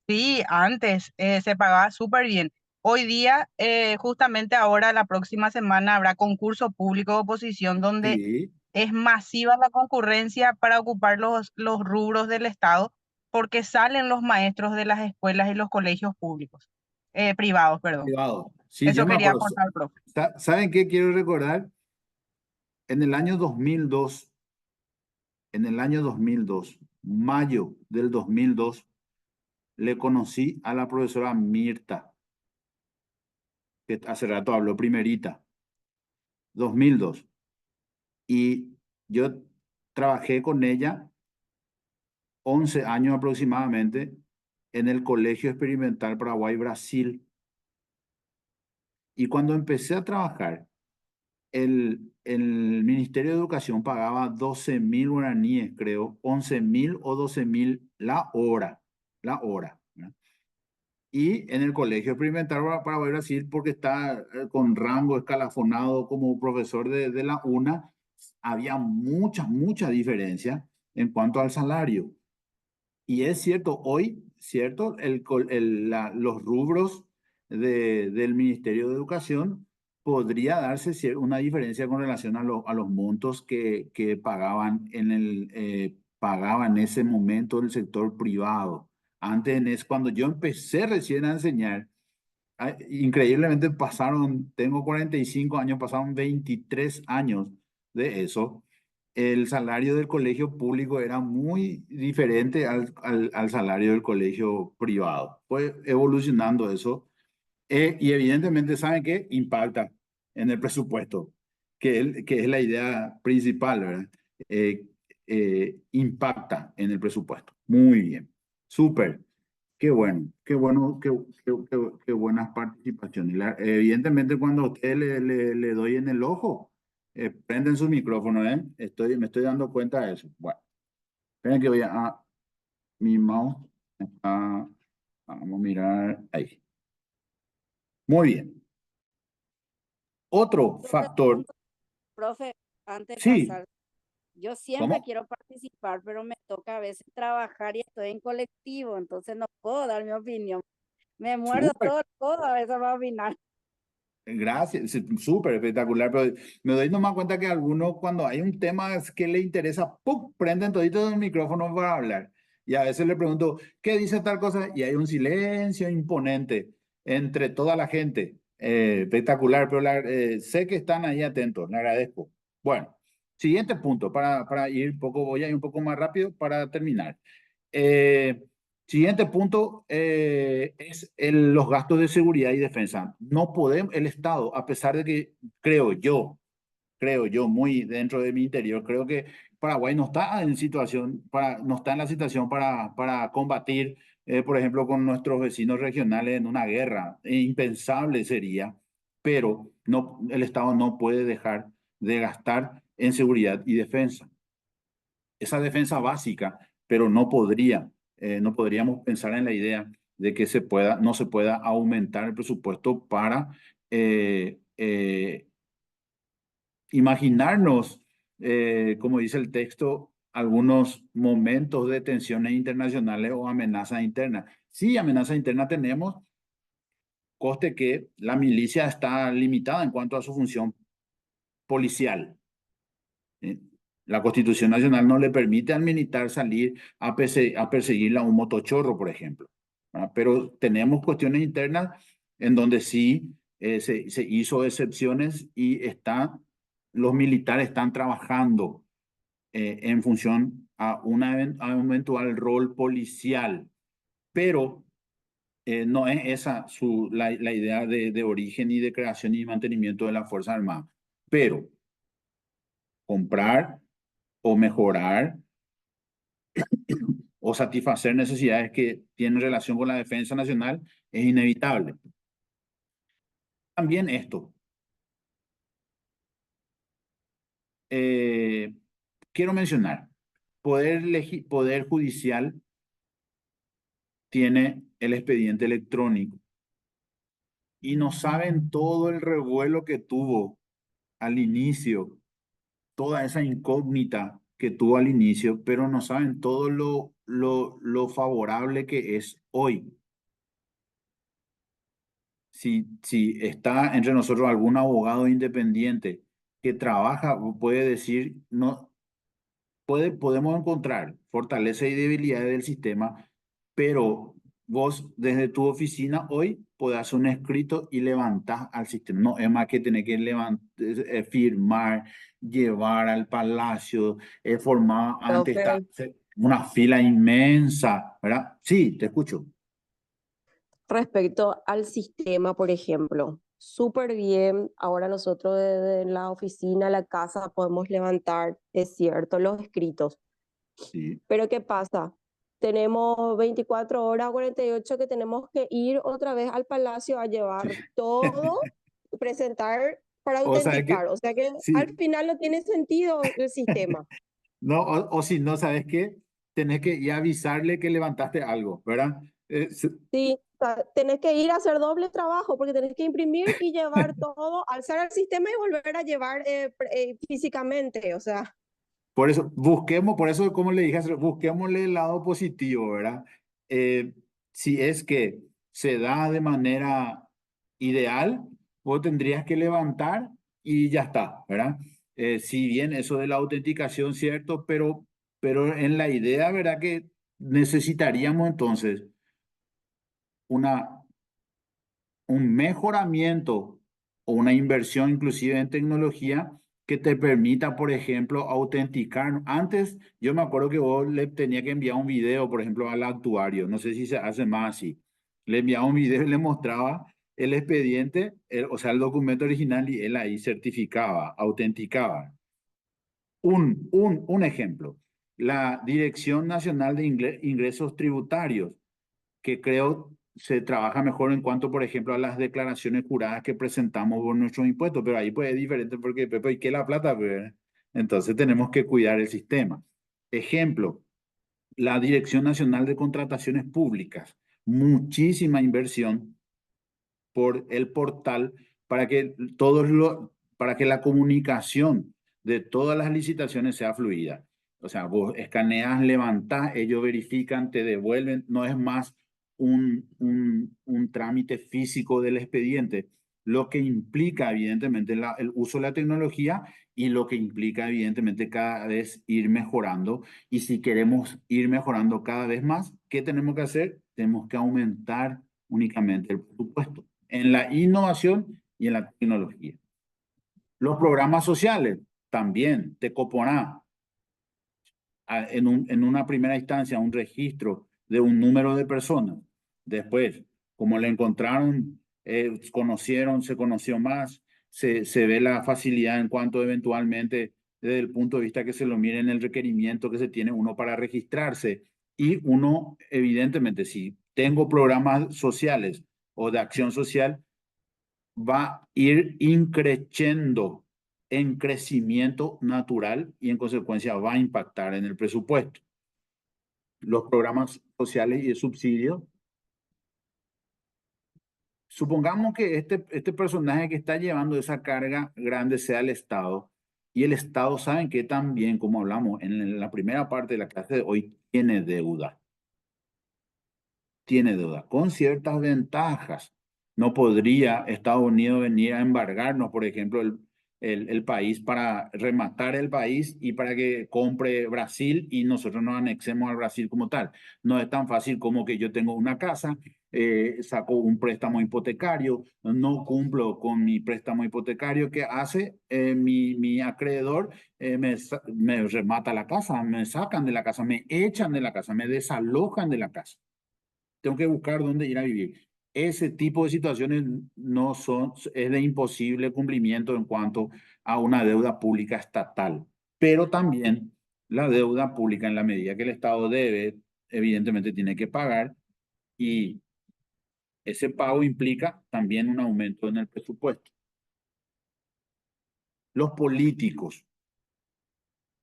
sí, antes se pagaba súper bien. hoy día, justamente ahora, la próxima semana, habrá concurso público de oposición donde Sí, es masiva la concurrencia para ocupar los rubros del Estado, porque salen los maestros de las escuelas y los colegios públicos, privados, perdón. privado. Sí, yo Eso me quería acuerdo. aportar, profe. ¿Saben qué quiero recordar? En el año 2002, mayo del 2002, le conocí a la profesora Mirta, que hace rato habló primerita, 2002. Y yo trabajé con ella 11 años aproximadamente en el Colegio Experimental Paraguay-Brasil. Y cuando empecé a trabajar, el Ministerio de Educación pagaba 12.000 guaraníes, creo, 11.000 o 12.000 la hora, ¿verdad? Y en el Colegio Experimental Paraguay-Brasil, porque está con rango escalafonado como profesor de la UNA, había mucha diferencia en cuanto al salario. Y es cierto, hoy, cierto, los rubros del Ministerio de Educación podría darse una diferencia con relación a los montos que pagaban pagaba en ese momento el sector privado. Antes, cuando yo empecé recién a enseñar, increíblemente tengo 45 años, pasaron 23 años de eso. El salario del colegio público era muy diferente al salario del colegio privado. Fue evolucionando eso. Y evidentemente, ¿saben qué? Impacta en el presupuesto, que es la idea principal, ¿verdad? Eh, Impacta en el presupuesto. Muy bien. Súper. Qué bueno, qué buenas participaciones. Evidentemente, cuando a usted le doy en el ojo, prenden su micrófono, ¿eh? Me estoy dando cuenta de eso. Bueno, esperen que voy mi mouse. Vamos a mirar ahí. Muy bien. Otro Yo factor, pregunto, profe, antes de sí, pasar, yo siempre ¿cómo? quiero participar, pero me toca a veces trabajar y estoy en colectivo, entonces no puedo dar mi opinión. Me muerdo Súper. todo el codo a veces para opinar. Gracias, sí, súper espectacular, pero me doy nomás cuenta que algunos cuando hay un tema que le interesa, ¡pum!, prenden todito el micrófono para hablar. Y a veces le pregunto, ¿qué dice tal cosa? Y hay un silencio imponente entre toda la gente. Espectacular, pero sé que están ahí atentos, le agradezco. Bueno, siguiente punto, para ir voy a ir un poco más rápido para terminar. Eh, Siguiente punto es los gastos de seguridad y defensa. No podemos, el Estado, a pesar de que creo yo, muy dentro de mi interior, creo que Paraguay no está en no está en la situación para combatir, por ejemplo, con nuestros vecinos regionales en una guerra. Impensable sería, pero no, el Estado no puede dejar de gastar en seguridad y defensa. Esa defensa básica, pero no podríamos pensar en la idea de que no se pueda aumentar el presupuesto para imaginarnos, como dice el texto, algunos momentos de tensiones internacionales o amenazas internas. Sí, amenazas internas tenemos, coste que la milicia está limitada en cuanto a su función policial. ¿Sí? La Constitución Nacional no le permite al militar salir a perseguir a un motochorro, por ejemplo, ¿verdad? Pero tenemos cuestiones internas en donde sí se hizo excepciones y los militares están trabajando en función a un eventual rol policial, pero no es esa la idea de origen y de creación y mantenimiento de la Fuerza Armada. Pero comprar o mejorar o satisfacer necesidades que tienen relación con la defensa nacional es inevitable. También esto. Quiero mencionar, Poder Judicial tiene el expediente electrónico y no saben todo el revuelo que tuvo al inicio, toda esa incógnita que tuvo al inicio, pero no saben todo lo favorable que es hoy. si está entre nosotros algún abogado independiente que trabaja, puede decir, no, podemos encontrar fortalezas y debilidades del sistema, pero vos desde tu oficina hoy podés hacer un escrito y levantás al sistema. No es más que tener que firmar, llevar al palacio, formar antes está Profe, una fila inmensa, ¿verdad? Sí, te escucho. respecto al sistema, por ejemplo, súper bien. Ahora nosotros desde la oficina, la casa, podemos levantar, es cierto, los escritos. Sí. Pero ¿qué pasa? Tenemos 24 horas, 48 que tenemos que ir otra vez al palacio a llevar todo, presentar para O sea que, autenticar. O sea que al sí, final no tiene sentido el sistema. no, o si no, ¿sabes qué? Tenés que ir a avisarle que levantaste algo, ¿verdad? Sí, tenés que ir a hacer doble trabajo porque tenés que imprimir y llevar todo, alzar al sistema y volver a llevar físicamente. O sea, Por eso, busquemos, por eso, como le dije, busquémosle el lado positivo, ¿verdad? Eh, si es que se da de manera ideal, vos tendrías que levantar y ya está, ¿verdad? Si bien eso de la autenticación, cierto, pero en la idea, ¿verdad? Que necesitaríamos entonces una un mejoramiento o una inversión inclusive en tecnología que te permita, por ejemplo, autenticar. Antes, yo me acuerdo que vos le tenía que enviar un video, por ejemplo, al actuario. No sé si se hace más así. Le enviaba un video y le mostraba el expediente, o sea, el documento original y él ahí certificaba, autenticaba. Un ejemplo, la Dirección Nacional de Ingresos Tributarios que creo se trabaja mejor en cuanto, por ejemplo, a las declaraciones juradas que presentamos por nuestros impuestos, pero ahí pues es diferente porque, Pepe, ¿y qué la plata? Pues, entonces tenemos que cuidar el sistema. Ejemplo, la Dirección Nacional de Contrataciones Públicas, muchísima inversión por el portal para que para que la comunicación de todas las licitaciones sea fluida. O sea, vos escaneas, levantás, ellos verifican, te devuelven, no es más un trámite físico del expediente, lo que implica evidentemente el uso de la tecnología y lo que implica evidentemente cada vez ir mejorando. Y si queremos ir mejorando cada vez más, ¿qué tenemos que hacer? Tenemos que aumentar únicamente el presupuesto en la innovación y en la tecnología. Los programas sociales también te coponá en una primera instancia un registro de un número de personas. Después, como le encontraron, se conoció más, se ve la facilidad en cuanto eventualmente desde el punto de vista que se lo mire en el requerimiento que se tiene uno para registrarse. Y uno, evidentemente, si tengo programas sociales o de acción social, va a ir increciendo en crecimiento natural y en consecuencia va a impactar en el presupuesto. Los programas sociales y de subsidio. Supongamos que este personaje que está llevando esa carga grande sea el Estado y el Estado, saben que también, como hablamos en la primera parte de la clase de hoy, tiene deuda con ciertas ventajas. No podría Estados Unidos venir a embargarnos, por ejemplo, el país para rematar el país y para que compre Brasil y nosotros nos anexemos al Brasil como tal. No es tan fácil como que yo tengo una casa, saco un préstamo hipotecario, no cumplo con mi préstamo hipotecario, que hace mi acreedor, me remata la casa, me sacan de la casa, me echan de la casa, me desalojan de la casa. Tengo que buscar dónde ir a vivir. Ese tipo de situaciones no son, es de imposible cumplimiento en cuanto a una deuda pública estatal, pero también la deuda pública en la medida que el Estado debe, evidentemente tiene que pagar y ese pago implica también un aumento en el presupuesto. Los políticos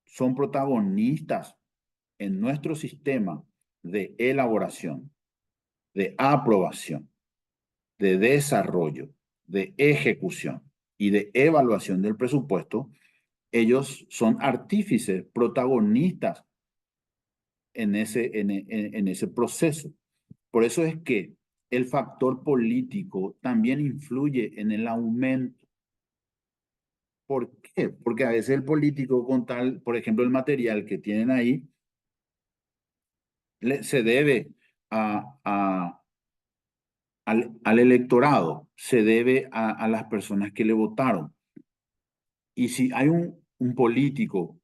son protagonistas en nuestro sistema de elaboración, de aprobación, de desarrollo, de ejecución y de evaluación del presupuesto. Ellos son artífices, protagonistas en ese proceso. Por eso es que el factor político también influye en el aumento. ¿Por qué? Porque a veces el político con tal, por ejemplo, el material que tienen ahí, se debe al electorado, se debe a las personas que le votaron. Y si hay un político,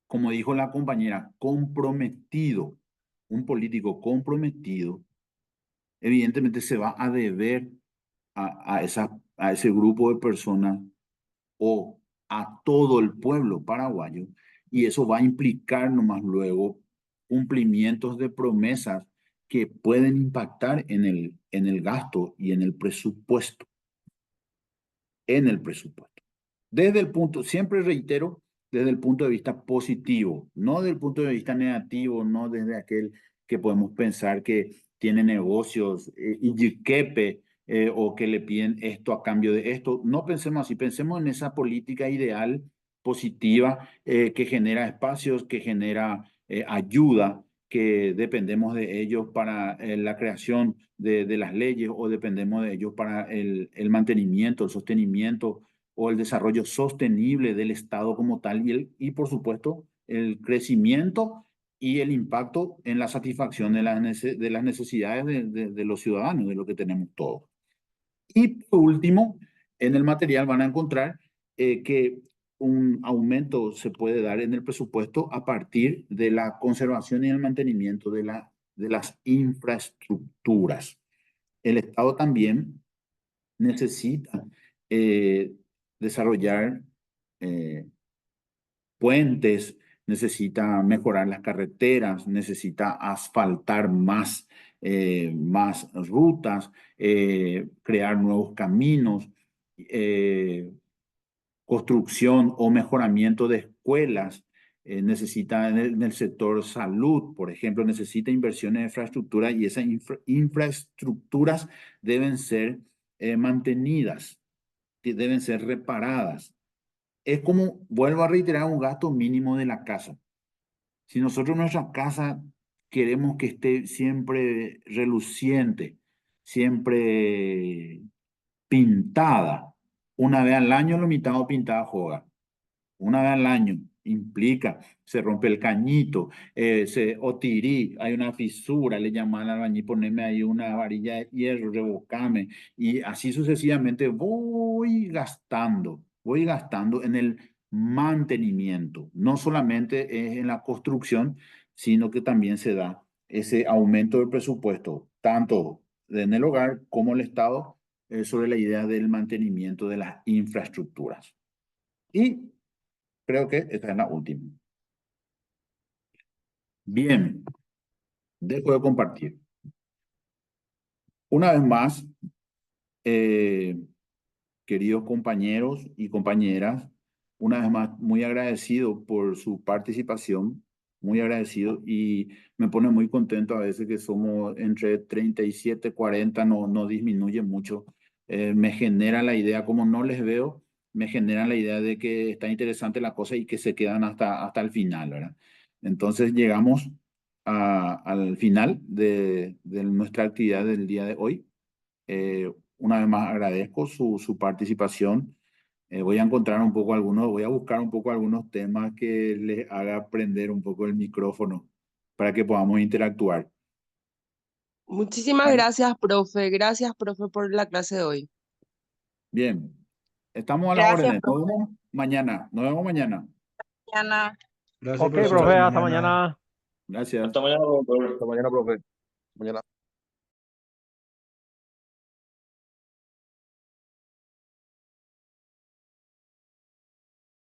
como dijo la compañera, comprometido, un político comprometido, evidentemente se va a deber a ese grupo de personas o a todo el pueblo paraguayo, y eso va a implicar nomás luego cumplimientos de promesas que pueden impactar en el gasto y en el presupuesto. En el presupuesto. Desde el punto, siempre reitero, desde el punto de vista positivo, no desde el punto de vista negativo, no desde aquel que podemos pensar que tiene negocios y yiquepe, o que le piden esto a cambio de esto. No pensemos así, pensemos en esa política ideal, positiva, que genera espacios, que genera ayuda, que dependemos de ellos para la creación de las leyes, o dependemos de ellos para el mantenimiento, el sostenimiento o el desarrollo sostenible del Estado como tal, y por supuesto el crecimiento y el impacto en la satisfacción de las necesidades de los ciudadanos, de lo que tenemos todos. Y por último, en el material van a encontrar que un aumento se puede dar en el presupuesto a partir de la conservación y el mantenimiento de las infraestructuras. El Estado también necesita desarrollar puentes, necesita mejorar las carreteras, necesita asfaltar más rutas, crear nuevos caminos, construcción o mejoramiento de escuelas. Necesita en el sector salud, por ejemplo, necesita inversiones en infraestructura, y esas infraestructuras deben ser mantenidas, deben ser reparadas. Es como, vuelvo a reiterar, un gasto mínimo de la casa. Si nosotros nuestra casa queremos que esté siempre reluciente, siempre pintada, una vez al año lo mitad pintada juega. Una vez al año implica, se rompe el cañito, o tirí, hay una fisura, le llaman al albañil, ponerme ahí una varilla de hierro, rebocame, y así sucesivamente voy gastando en el mantenimiento. No solamente es en la construcción, sino que también se da ese aumento del presupuesto, tanto en el hogar como el Estado, sobre la idea del mantenimiento de las infraestructuras. Y creo que esta es la última. Bien, dejo de compartir. Una vez más, queridos compañeros y compañeras, una vez más, muy agradecido por su participación, muy agradecido, y me pone muy contento a veces que somos entre 37, 40, no disminuye mucho. Me genera la idea, como no les veo, me genera la idea de que está interesante la cosa y que se quedan hasta el final, ¿verdad? Entonces llegamos al final de nuestra actividad del día de hoy. Una vez más agradezco su participación. Voy a buscar un poco algunos temas que les haga prender un poco el micrófono para que podamos interactuar. Muchísimas ¿Vale? gracias, profe, por la clase de hoy. Bien, estamos a las Gracias, órdenes. Nos profe. vemos mañana. Nos vemos mañana. Mañana. Gracias, Ok, profesor. profe, Hasta hasta mañana. mañana. Gracias. Hasta mañana, profesor. Hasta mañana, profe. Mañana.